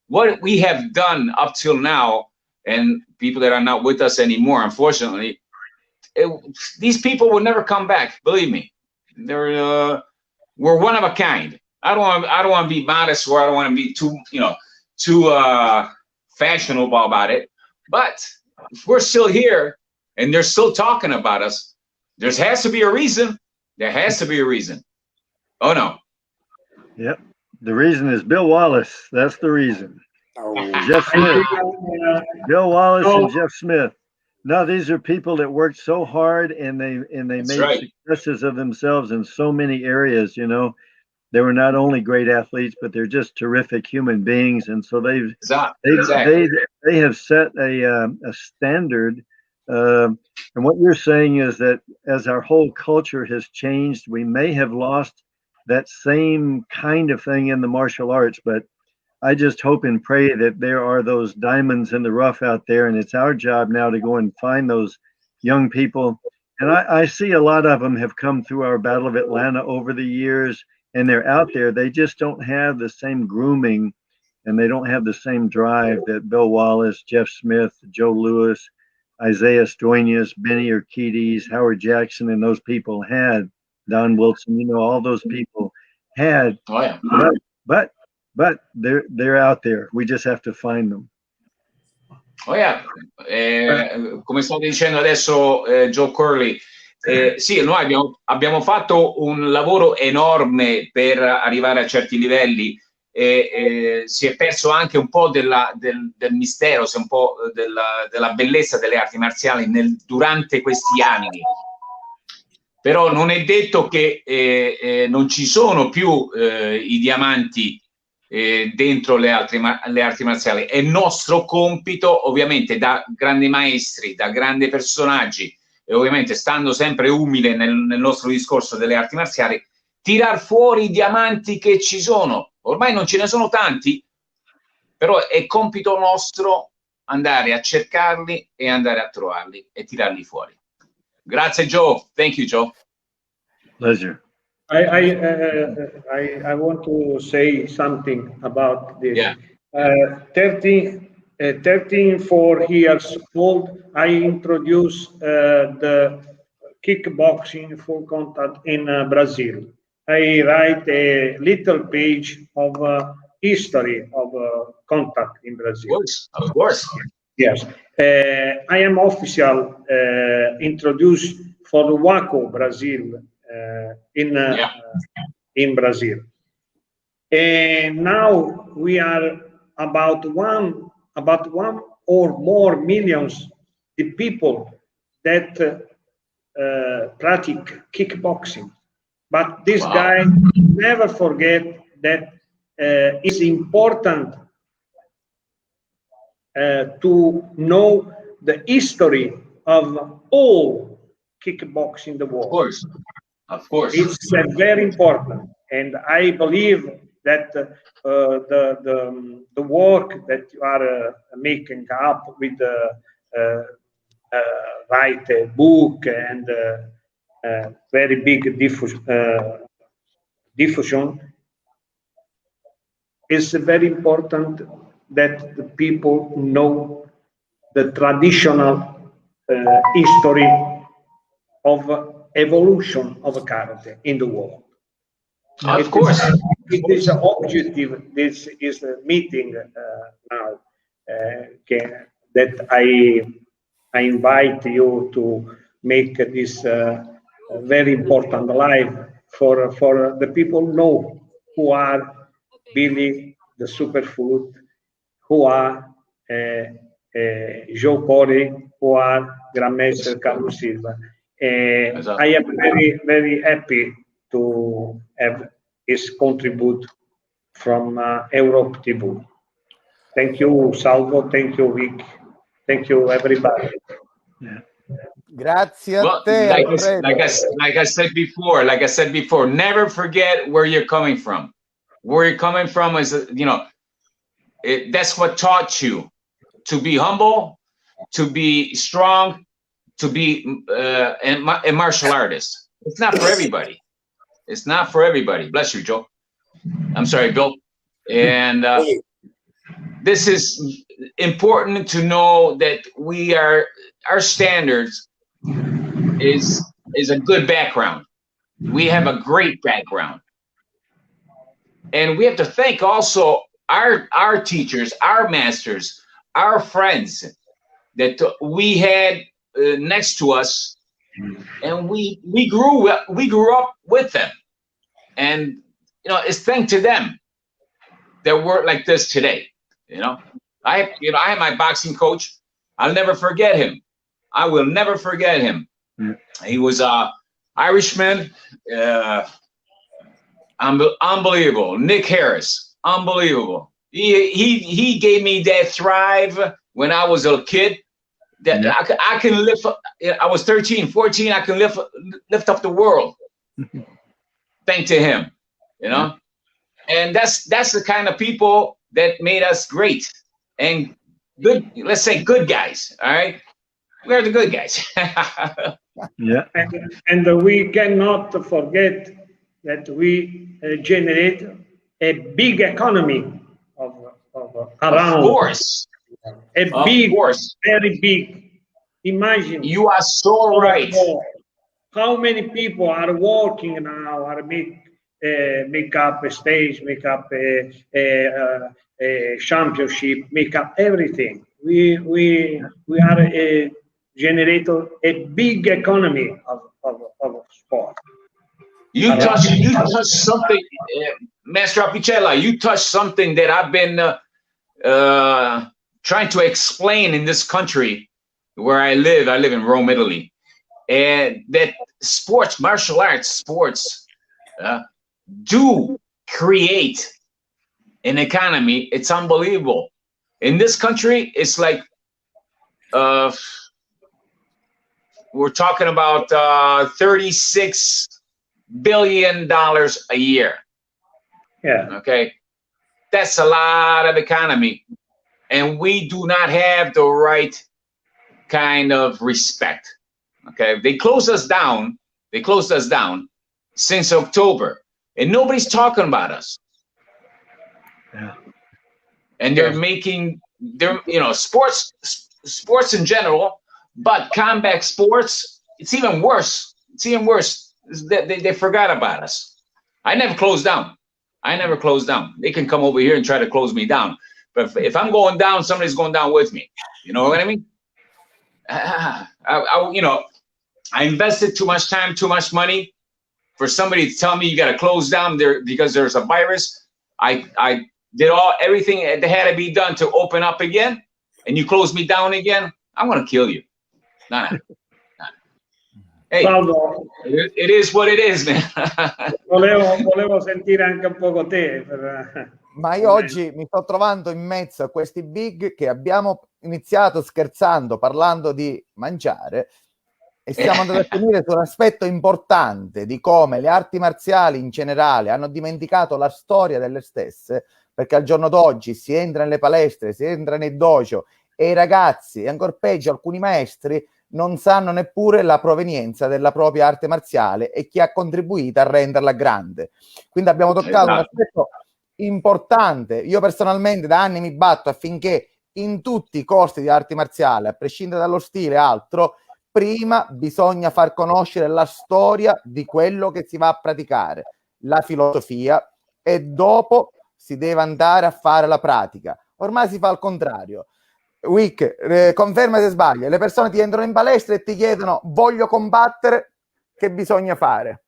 What we have done up till now, and people that are not with us anymore, unfortunately, these people will never come back. Believe me, we're one of a kind. I don't want to be modest, or I don't want to be too fashionable about it. But if we're still here and they're still talking about us, there has to be a reason. There has to be a reason. Oh no. Yep. The reason is Bill Wallace. That's the reason. Jeff Smith. Bill Wallace and Jeff Smith. No, these are people that worked so hard, and they made successes of themselves in so many areas. You know, they were not only great athletes, but they're just terrific human beings. And so they have set a standard. And what you're saying is that as our whole culture has changed, we may have lost that same kind of thing in the martial arts, but I just hope and pray that there are those diamonds in the rough out there, and it's our job now to go and find those young people. And I see a lot of them have come through our Battle of Atlanta over the years, and they're out there. They just don't have the same grooming, and they don't have the same drive that Bill Wallace, Jeff Smith, Joe Louis, Isaiah Stoinis, Benny Urquidez, Howard Jackson, and those people had. Don Wilson, all those people had. Oh, yeah. But they're out there. We just have to find them. Oh yeah, come stavo dicendo adesso Joe Corley, sì, noi abbiamo fatto un lavoro enorme per arrivare a certi livelli, e si è perso anche un po' del mistero, un po' della bellezza delle arti marziali durante questi anni. Però non è detto che non ci sono più i diamanti dentro le arti marziali. È nostro compito, ovviamente, da grandi maestri, da grandi personaggi, e ovviamente stando sempre umile nel nostro discorso delle arti marziali, tirar fuori i diamanti che ci sono. Ormai non ce ne sono tanti, però è compito nostro andare a cercarli e andare a trovarli e tirarli fuori. Grazie Joe. Thank you, Joe. Pleasure. I want to say something about this. Yeah. 34 years old, I introduced the kickboxing full contact in Brazil. I write a little page of history of contact in Brazil. Of course. Yes. I am official introduced for Waco, Brazil. In Brazil, and now we are about one or more millions the people that practice kickboxing. But this guy never forget that it's important to know the history of all kickboxing in the world. Of course, it's very important, and I believe that the work that you are making up with write a book and very big diffusion is very important that the people know the traditional history of evolution of karate in the world. Of course. It is an objective. This is a meeting now that I invite you to make this very important live for the people know who are Billy the Superfood, who are Joe Corley or Grandmaster Carlos Silva. I am very, very happy to have his contribute from Europa TV. Thank you, Salvo. Thank you, Vic. Thank you, everybody. Grazie a Well, te, like Alfredo. I said before, never forget where you're coming from. Where you're coming from is, that's what taught you to be humble, to be strong, to be a martial artist. It's not for everybody. It's not for everybody. Bless you, Joe. I'm sorry, Bill. And this is important to know that our standards is a good background. We have a great background. And we have to thank also our teachers, our masters, our friends that we had next to us, and we grew up with them. And it's thanks to them that we're like this today. I have my boxing coach. I'll never forget him. I will never forget him. He was a Irishman, unbelievable. Nick Harris, unbelievable. He gave me that thrive when I was a kid. That I can lift. I was 13, 14. I can lift up the world. Thanks to him, And that's the kind of people that made us great and good. Let's say good guys. All right, we're the good guys. Yeah, and we cannot forget that we generate a big economy of around. Of course. Very big. Imagine. You are so right. How many people are working now, are make up a stage, make up a championship, make up everything. We are a generator, a big economy of sport. You touched something, Master Apicella. You touched something that I've been trying to explain in this country where I live. I live in Rome, Italy, and that sports, martial arts, sports do create an economy. It's unbelievable. In this country, it's like we're talking about $36 billion a year. Yeah. Okay. That's a lot of economy. And we do not have the right kind of respect. Okay. They closed us down. They closed us down since October. And nobody's talking about us. Yeah. And they're making sports in general, but combat sports, it's even worse. It's even worse. They forgot about us. I never closed down. They can come over here and try to close me down. But if I'm going down, somebody's going down with me. You know what I mean? I invested too much time, too much money for somebody to tell me you got to close down there because there's a virus. I did everything that had to be done to open up again, and you close me down again. I'm going to kill you. Nah. Hey, it is what it is, man. volevo sentire anche un poco te. Ma io oggi mi sto trovando in mezzo a questi big che abbiamo iniziato scherzando, parlando di mangiare, e stiamo andando a finire su un aspetto importante di come le arti marziali in generale hanno dimenticato la storia delle stesse, perché al giorno d'oggi si entra nelle palestre, si entra nei dojo e i ragazzi, e ancora peggio alcuni maestri, non sanno neppure la provenienza della propria arte marziale e chi ha contribuito a renderla grande. Quindi abbiamo toccato un aspetto importante. Io personalmente da anni mi batto affinché in tutti i corsi di arti marziali, a prescindere dallo stile e altro, prima bisogna far conoscere la storia di quello che si va a praticare, la filosofia, e dopo si deve andare a fare la pratica. Ormai si fa al contrario. Wick, conferma se sbaglio, le persone ti entrano in palestra e ti chiedono voglio combattere, che bisogna fare?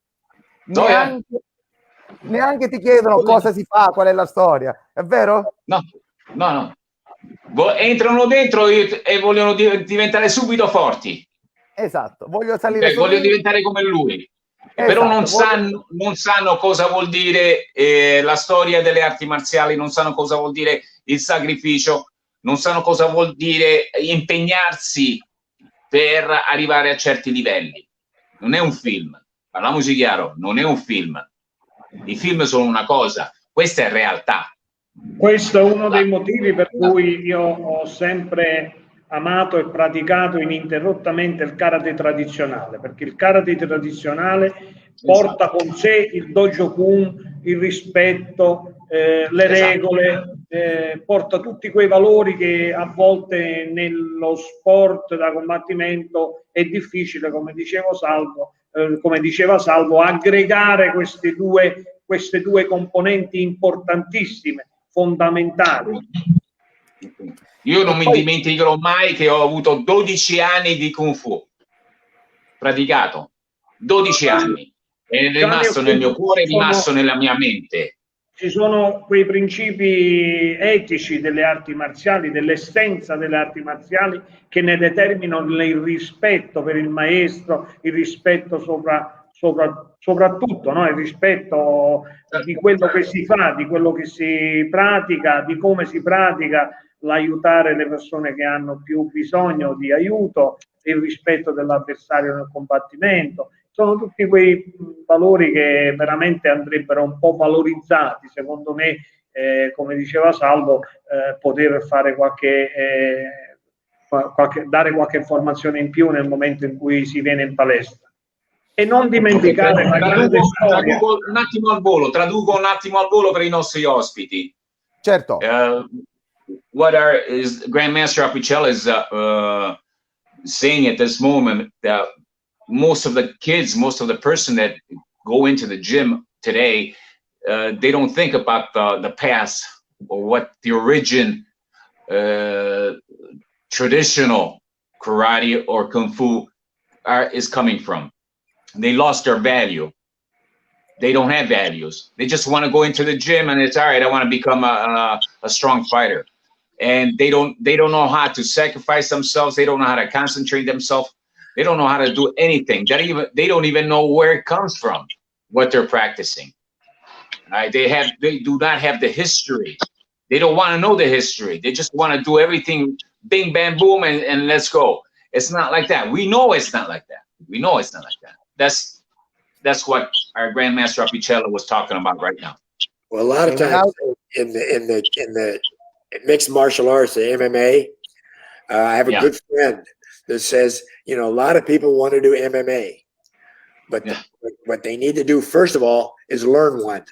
Neanche ti chiedono cosa si fa, qual è la storia, è vero? No. entrano dentro e vogliono diventare subito forti. Esatto, voglio salire su. Voglio diventare come lui. Esatto, però non sanno cosa vuol dire la storia delle arti marziali, non sanno cosa vuol dire il sacrificio, non sanno cosa vuol dire impegnarsi per arrivare a certi livelli. Non è un film, parliamoci chiaro, non è un film. I film sono una cosa, questa è realtà. Questo è uno dei motivi per cui io ho sempre amato e praticato ininterrottamente il karate tradizionale, perché il karate tradizionale porta con sé il dojo kun, il rispetto, le regole, porta tutti quei valori che a volte nello sport da combattimento è difficile, come diceva Salvo, aggregare queste due componenti importantissime, fondamentali. Io non mi dimenticherò mai che ho avuto 12 anni di Kung Fu praticato, 12 anni, è rimasto nel mio cuore, è rimasto nella mia mente. Ci sono quei principi etici delle arti marziali, dell'essenza delle arti marziali, che ne determinano il rispetto per il maestro, il rispetto soprattutto, no? Il rispetto di quello che si fa, di quello che si pratica, di come si pratica, l'aiutare le persone che hanno più bisogno di aiuto, il rispetto dell'avversario nel combattimento. Sono tutti quei valori che veramente andrebbero un po' valorizzati, secondo me, come diceva Salvo, poter fare dare qualche informazione in più nel momento in cui si viene in palestra. E non dimenticare la grande storia. Traduco un attimo al volo per i nostri ospiti. Certo. What is Grandmaster Apicella is saying at this moment, that most of the kids, most of the person that go into the gym today, they don't think about the past or what the origin traditional karate or kung fu is coming from. They lost their value. They don't have values. They just want to go into the gym and it's all right. I want to become a strong fighter, and they don't know how to sacrifice themselves. They don't know how to concentrate themselves. They don't know how to do anything. They don't even know where it comes from, what they're practicing. Right? They do not have the history. They don't want to know the history. They just want to do everything bing, bam, boom, and let's go. It's not like that. We know it's not like that. We know it's not like that. That's what our Grandmaster Apicella was talking about right now. Well, a lot of times in the mixed martial arts, the MMA, I have a good friend that says, you know, a lot of people want to do MMA, but what they need to do first of all is learn one.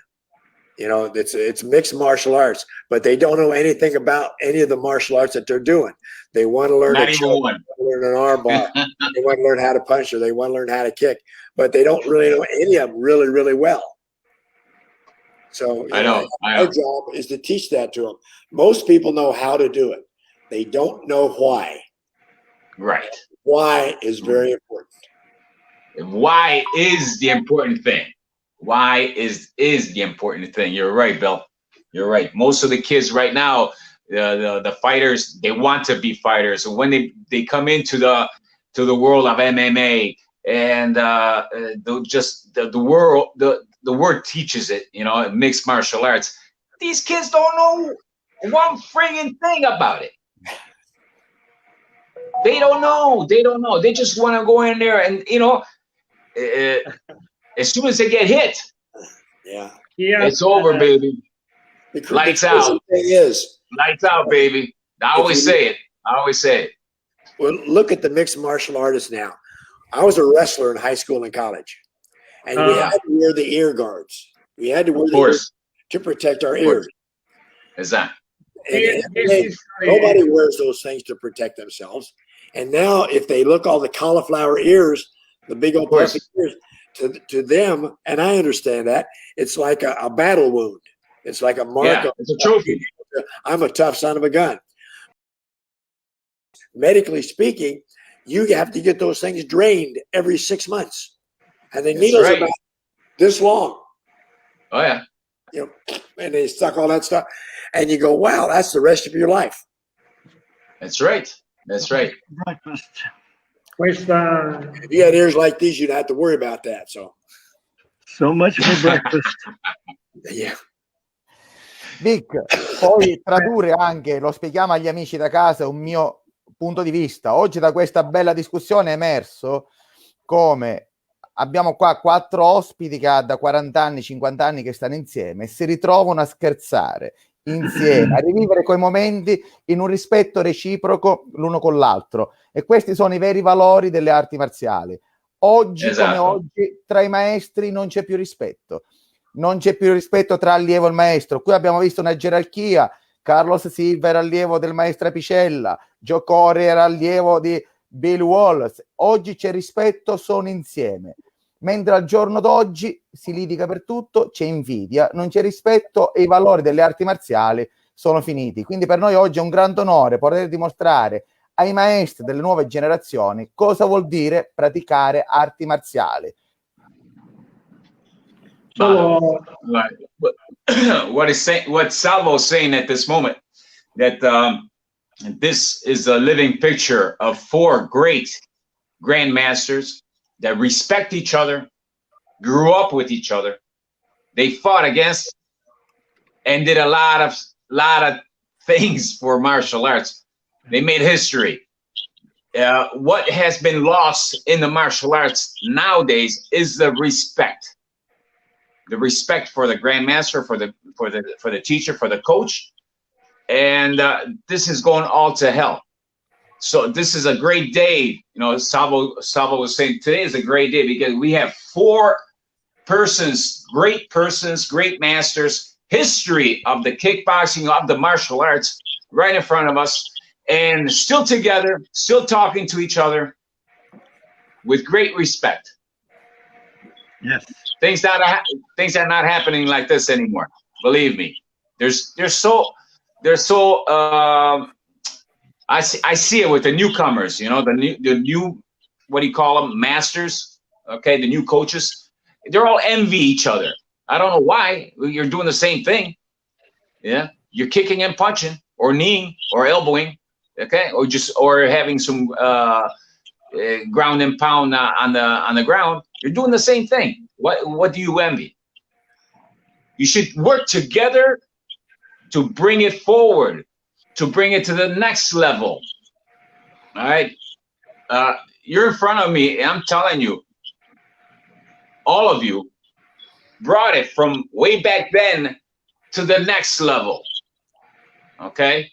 You know, it's mixed martial arts, but they don't know anything about any of the martial arts that they're doing. They want to learn learn an arm bar. They want to learn how to punch, or they want to learn how to kick, but they don't really know any of them really, really well. So our job is to teach that to them. Most people know how to do it. They don't know why. Right. Why is very important. Why is the important thing. Why is the important thing. You're right, Bill. You're right. Most of the kids right now, the fighters, they want to be fighters. When they come into the world of MMA, and the word teaches it, you know, mixed martial arts. These kids don't know one friggin' thing about it. They don't know. They don't know. They just want to go in there and, you know, as soon as they get hit, it's over, baby. Lights out. Lights out, baby. I always say it. Well, look at the mixed martial artists now. I was a wrestler in high school and college, and we had to wear the ear guards. We had to wear the ears to protect our ears. Exactly. Nobody wears those things to protect themselves. And now, if they look all the cauliflower ears, the big old puffy ears, to them, and I understand that, it's like a battle wound. It's like a mark. It's a trophy. I'm a tough son of a gun. Medically speaking, you have to get those things drained every 6 months, and the needles are about this long. Oh yeah. You know, and they suck all that stuff, and you go, "Wow, that's the rest of your life." That's right. That's right. Breakfast. Questa... If you had ears like these, you'd have to worry about that. So much for breakfast. Yeah. Vic, poi tradurre anche, lo spieghiamo agli amici da casa, un mio punto di vista. Oggi da questa bella discussione è emerso come abbiamo qua 4 ospiti che da 40 anni, 50 anni che stanno insieme e si ritrovano a scherzare insieme, a rivivere quei momenti in un rispetto reciproco l'uno con l'altro, e questi sono i veri valori delle arti marziali. Oggi come oggi tra i maestri non c'è più rispetto, non c'è più rispetto tra allievo e il maestro. Qui abbiamo visto una gerarchia. Carlos Silva era allievo del maestro Apicella, Joe Corey era allievo di Bill Wallace. Oggi c'è rispetto, sono insieme. Mentre al giorno d'oggi si litiga per tutto, c'è invidia, non c'è rispetto e i valori delle arti marziali sono finiti. Quindi per noi oggi è un grande onore poter dimostrare ai maestri delle nuove generazioni cosa vuol dire praticare arti marziali. What Salvo is saying at this moment, that this is a living picture of 4 great grandmasters that respect each other, grew up with each other, they fought against and did a lot of things for martial arts. They made history. What has been lost in the martial arts nowadays is the respect for the grandmaster, for the teacher, for the coach, and this is going all to hell. So this is a great day. You know, Salvo was saying today is a great day because we have 4 persons, great masters, history of the kickboxing, of the martial arts right in front of us, and still together, still talking to each other with great respect. Yes. Things are not happening like this anymore. Believe me. They're so I see it with the newcomers, you know, the new what do you call them, masters, okay, the new coaches. They're all envy each other. I don't know why. You're doing the same thing. Yeah, you're kicking and punching or kneeing or elbowing, okay, or having some ground and pound on the ground. You're doing the same thing. What do you envy? You should work together to bring it forward, to bring it to the next level. All right, you're in front of me, and I'm telling you, all of you brought it from way back then to the next level. Okay,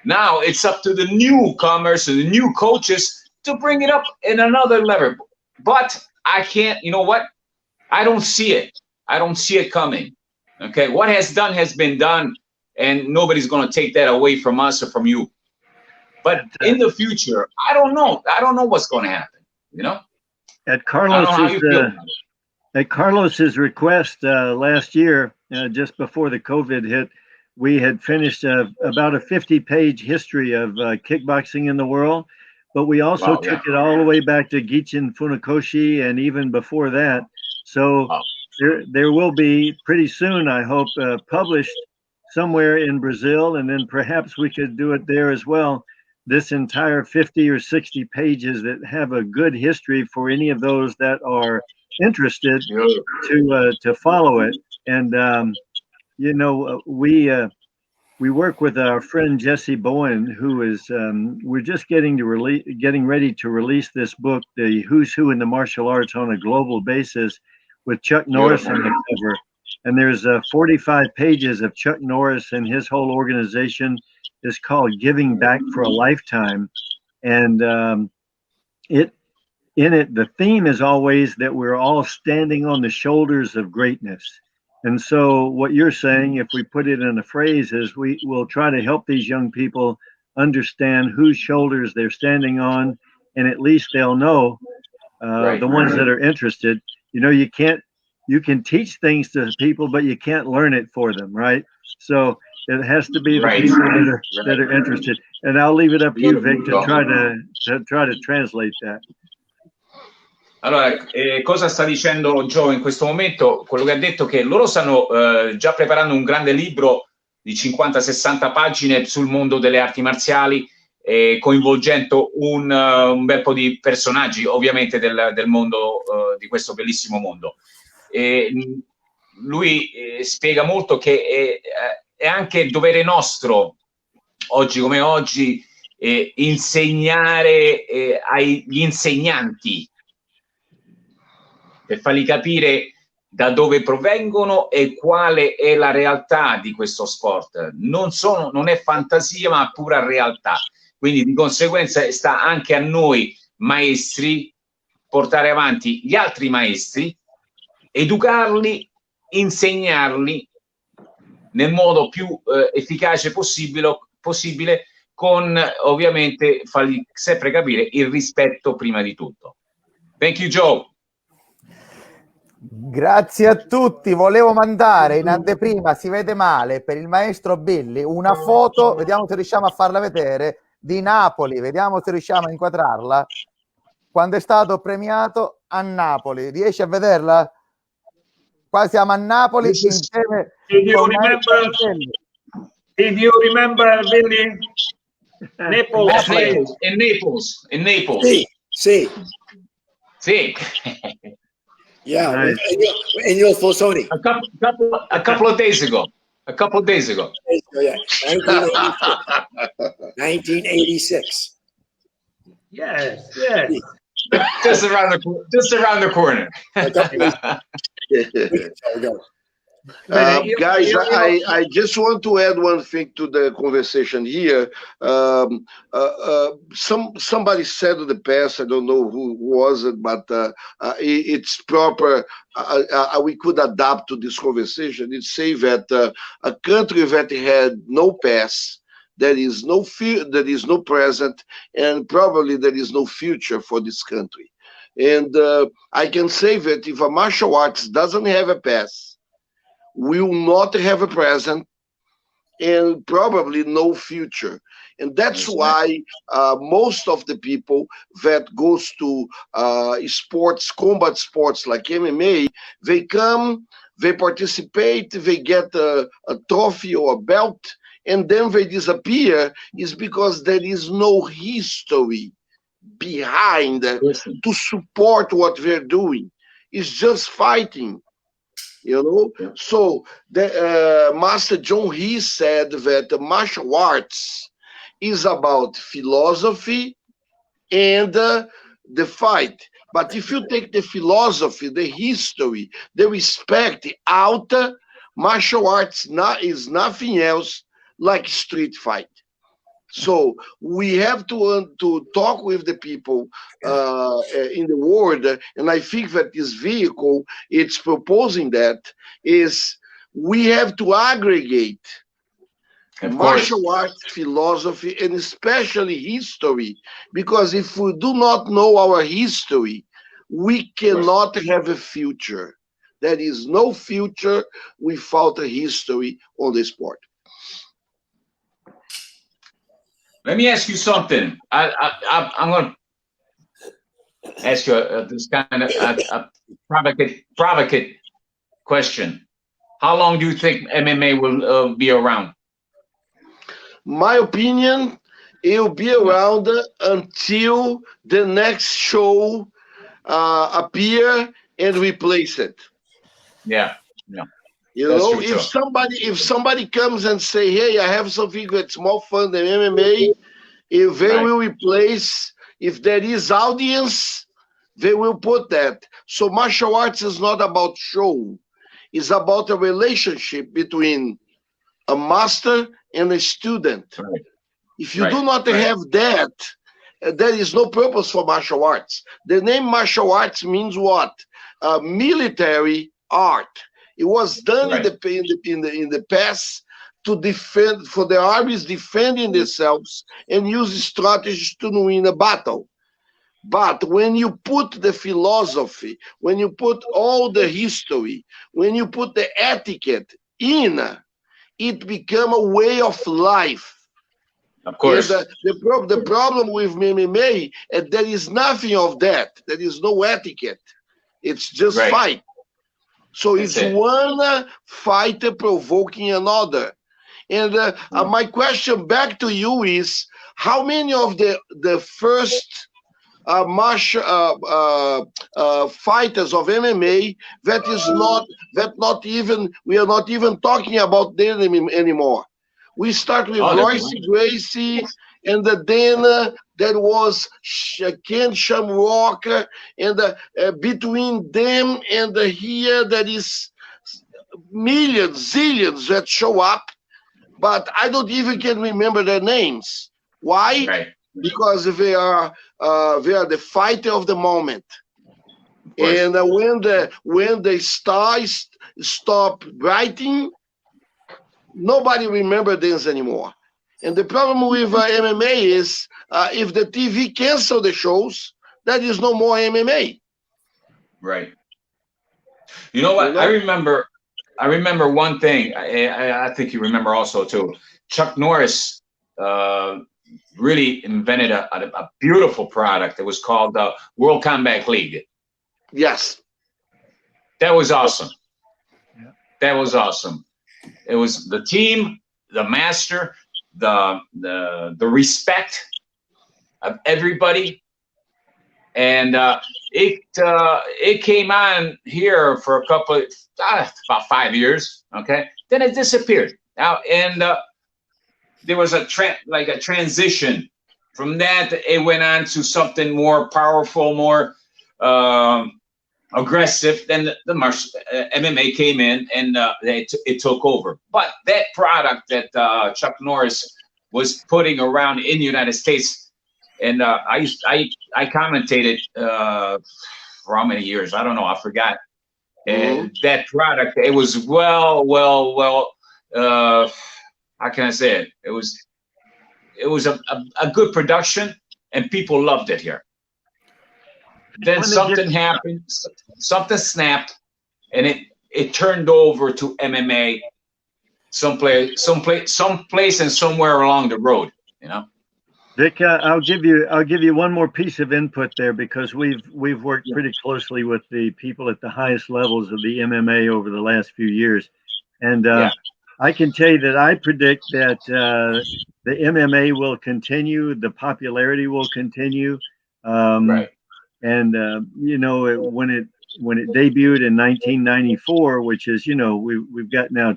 now it's up to the newcomers and the new coaches to bring it up in another level. But I can't, you know what? I don't see it. I don't see it coming. Okay, what has been done, and nobody's going to take that away from us or from you. But in the future, I don't know. I don't know what's going to happen. You know. At Carlos's request last year, just before the COVID hit, we had finished about a 50-page history of kickboxing in the world. But we also took it all the way back to Gichin Funakoshi and even before that. So there will be pretty soon, I hope, published somewhere in Brazil, and then perhaps we could do it there as well. This entire 50 or 60 pages that have a good history for any of those that are interested to follow it. And you know, we work with our friend Jesse Bowen, who is we're just getting ready to release this book, The Who's Who in the Martial Arts on a Global Basis, with Chuck Norris on the cover. And there's 45 pages of Chuck Norris and his whole organization. Is called Giving Back for a Lifetime. And the theme is always that we're all standing on the shoulders of greatness. And so what you're saying, if we put it in a phrase, is we will try to help these young people understand whose shoulders they're standing on, and at least they'll know, the ones that are interested. You know, you can teach things to people, but you can't learn it for them, right? So it has to be the people that are interested. And I'll leave it up to you, Vic, to try to translate that. Allora, cosa sta dicendo Joe in questo momento? Quello che ha detto, che loro stanno già preparando un grande libro di 50-60 pagine sul mondo delle arti marziali, coinvolgendo un bel po' di personaggi, ovviamente del mondo, di questo bellissimo mondo. Lui spiega molto che è anche dovere nostro, oggi come oggi, insegnare agli insegnanti, per fargli capire da dove provengono e quale è la realtà di questo sport. Non è fantasia, ma pura realtà. Quindi di conseguenza sta anche a noi maestri portare avanti gli altri maestri, educarli, insegnarli nel modo più efficace possibile, con ovviamente fargli sempre capire il rispetto prima di tutto. Thank you, Joe. Grazie a tutti. Volevo mandare in anteprima, si vede male, per il maestro Billy una foto, vediamo se riusciamo a farla vedere, di Napoli, vediamo se riusciamo a inquadrarla, quando è stato premiato a Napoli. Riesci a vederla? Qua siamo a Napoli insieme con maestro Billy. Did you remember Billy? Naples. In Naples. Sì. Yeah, Nice. in your Fosoni. A couple of days ago. Yeah, 1986. Yes. Just around the corner. Guys, I just want to add one thing to the conversation here. Somebody said in the past, I don't know who was it, but it's proper. We could adapt to this conversation. It say that a country that had no past, there is no present, and probably there is no future for this country. And I can say that if a martial arts doesn't have a past, will not have a present, and probably no future. And that's why most of the people that goes to sports, combat sports like MMA, they come, they participate, they get a trophy or a belt, and then they disappear, is because there is no history behind to support what they're doing. It's just fighting. You know, so the Master John He said that the martial arts is about philosophy and the fight. But if you take the philosophy, the history, the respect out, martial arts is nothing else like street fight. So we have to talk with the people in the world, and I think that this vehicle, it's proposing that, is we have to aggregate martial arts, philosophy, and especially history, because if we do not know our history, we cannot have a future. There is no future without a history on the sport. Let me ask you something. I'm going to ask you this kind of a provocative question. How long do you think MMA will be around? My opinion, it will be around until the next show appear and replace it. Yeah. You know, if somebody comes and say, "Hey, I have something that's more fun than MMA," if they will replace, if there is audience, they will put that. So martial arts is not about show; it's about a relationship between a master and a student. Right. If you do not have that, there is no purpose for martial arts. The name martial arts means what? Military art. It was done in the past to defend, for the armies defending themselves and use strategies to win a battle. But when you put the philosophy, when you put all the history, when you put the etiquette in, it becomes a way of life. Of course. The problem with MMA, there is nothing of that. There is no etiquette. It's just fight. So it's one fighter provoking another. And my question back to you is, how many of the first fighters of MMA we are not even talking about them anymore. We start with Royce Gracie, and then there was Ken Shamrock, and between them and here there is millions, zillions that show up, but I don't even can remember their names. Why? Right. Because they are the fighter of the moment. And when the stars stop writing, nobody remembers this anymore. And the problem with MMA is if the TV cancel the shows, there is no more MMA. Right. You know what? I remember one thing. I think you remember also too. Chuck Norris really invented a beautiful product. It was called the World Combat League. Yes. That was awesome. That was awesome. It was the team, the master, the respect of everybody, and it came on here for a couple about 5 years. Okay, then it disappeared. Now and there was a transition from that. It went on to something more powerful, more aggressive. Then the MMA came in and it took over. But that product that Chuck Norris was putting around in the United States, and I commentated for how many years? I don't know. I forgot. And that product, it was well. How can I say it? It was a good production, and people loved it here. Then something happened, something snapped, and it turned over to MMA someplace and somewhere along the road, you know. Vic, I'll give you one more piece of input there, because we've worked pretty closely with the people at the highest levels of the MMA over the last few years, and I can tell you that I predict that the MMA will continue, the popularity will continue. Right. And you know, when it debuted in 1994, which is, you know, we've got now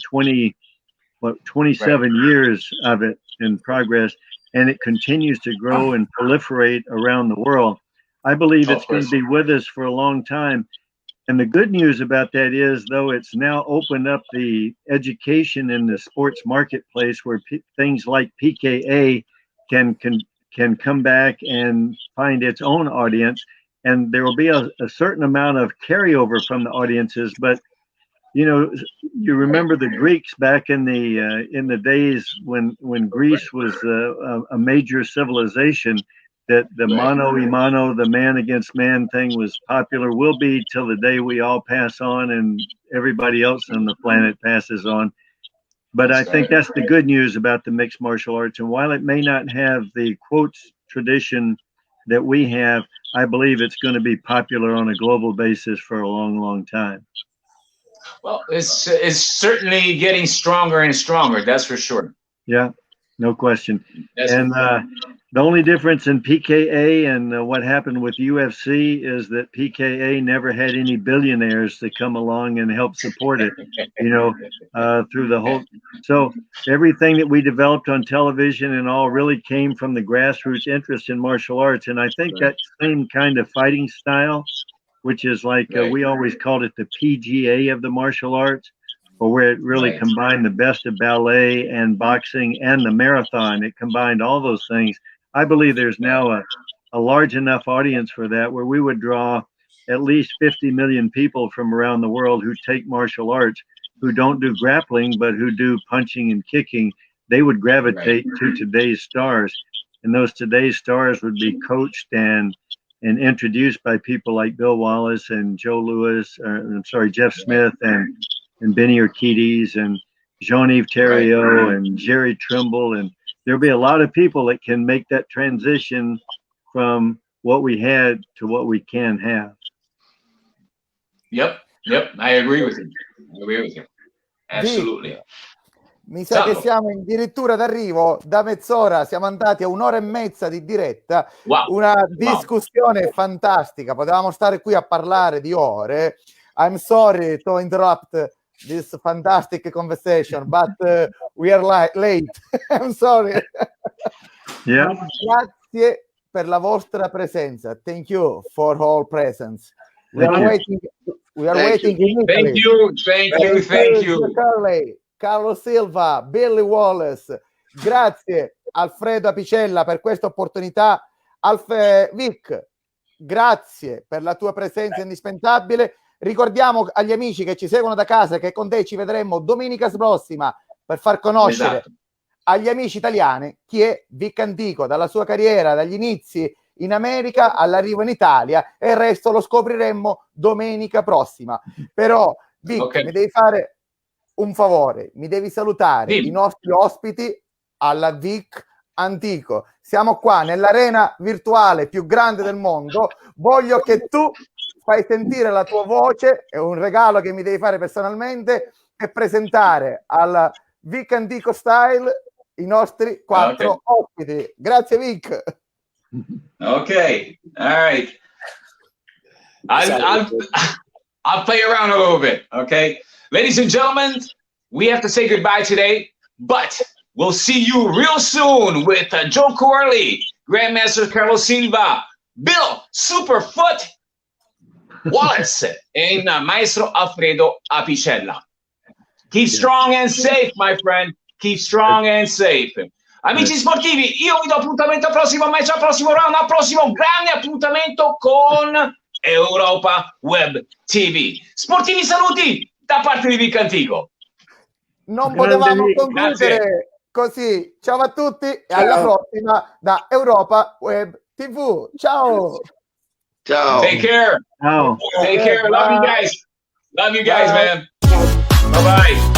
27 years of it in progress, and it continues to grow and proliferate around the world. I believe it's going to be with us for a long time. And the good news about that is, though, it's now opened up the education in the sports marketplace where things like PKA can come back and find its own audience. And there will be a certain amount of carryover from the audiences. But, you know, you remember the Greeks back in the days when Greece was a major civilization, that the mano y mano, the man against man thing was popular, will be till the day we all pass on and everybody else on the planet passes on. But I think that's the good news about the mixed martial arts. And while it may not have the quotes tradition that we have, I believe it's going to be popular on a global basis for a long, long time. Well, it's certainly getting stronger and stronger. That's for sure. Yeah, no question. And the only difference in PKA and what happened with UFC is that PKA never had any billionaires to come along and help support it, you know, through the whole. So everything that we developed on television and all really came from the grassroots interest in martial arts. And I think that same kind of fighting style, which is like we always called it the PGA of the martial arts, or where it really combined the best of ballet and boxing and the marathon. It combined all those things. I believe there's now a large enough audience for that, where we would draw at least 50 million people from around the world who take martial arts, who don't do grappling, but who do punching and kicking. They would gravitate to today's stars. And those today's stars would be coached and introduced by people like Bill Wallace and Jeff Smith and Benny Urquidez and Jean-Yves Theriault and Jerry Trimble. And there'll be a lot of people that can make that transition from what we had to what we can have. Yep. I agree with you. Absolutely. Mi sa che siamo addirittura d'arrivo, da mezz'ora siamo andati a un'ora e mezza di diretta, una discussione fantastica, potevamo stare qui a parlare di ore. I'm sorry to interrupt this fantastic conversation, but we are late. I'm sorry. Yeah. Grazie per la vostra presenza. Thank you for all presence. We are waiting in Italy. Thank you. Corley, Carlos Silva, Billy Wallace. Grazie Alfredo Apicella per questa opportunità. Vic, grazie per la tua presenza indispensabile. Ricordiamo agli amici che ci seguono da casa che con te ci vedremo domenica prossima per far conoscere agli amici italiani chi è Vic Antico, dalla sua carriera, dagli inizi in America all'arrivo in Italia, e il resto lo scopriremo domenica prossima. Però Vic, mi devi fare un favore, mi devi salutare i nostri ospiti alla Vic Antico. Siamo qua nell'arena virtuale più grande del mondo. Voglio che tu fai sentire la tua voce, è un regalo che mi devi fare personalmente, e presentare alla Vic Antico Style i nostri 4 ospiti. Grazie Vic. Okay, all right. I'll play around a little bit, okay? Ladies and gentlemen, we have to say goodbye today, but we'll see you real soon with Joe Corley, Grandmaster Carlos Silva, Bill Superfoot Wallace, and Maestro Alfredo Apicella. Keep strong and safe, my friend. Keep strong and safe. Amici sportivi, io vi do appuntamento al prossimo match, al prossimo round, al prossimo grande appuntamento con Europa Web TV. Sportivi saluti da parte di Vic Antico. Non potevamo concludere così. Ciao a tutti e alla prossima da Europa Web TV. Ciao. Ciao. Take care. Ciao. Take care. Love you guys. Love you guys, man. Bye-bye.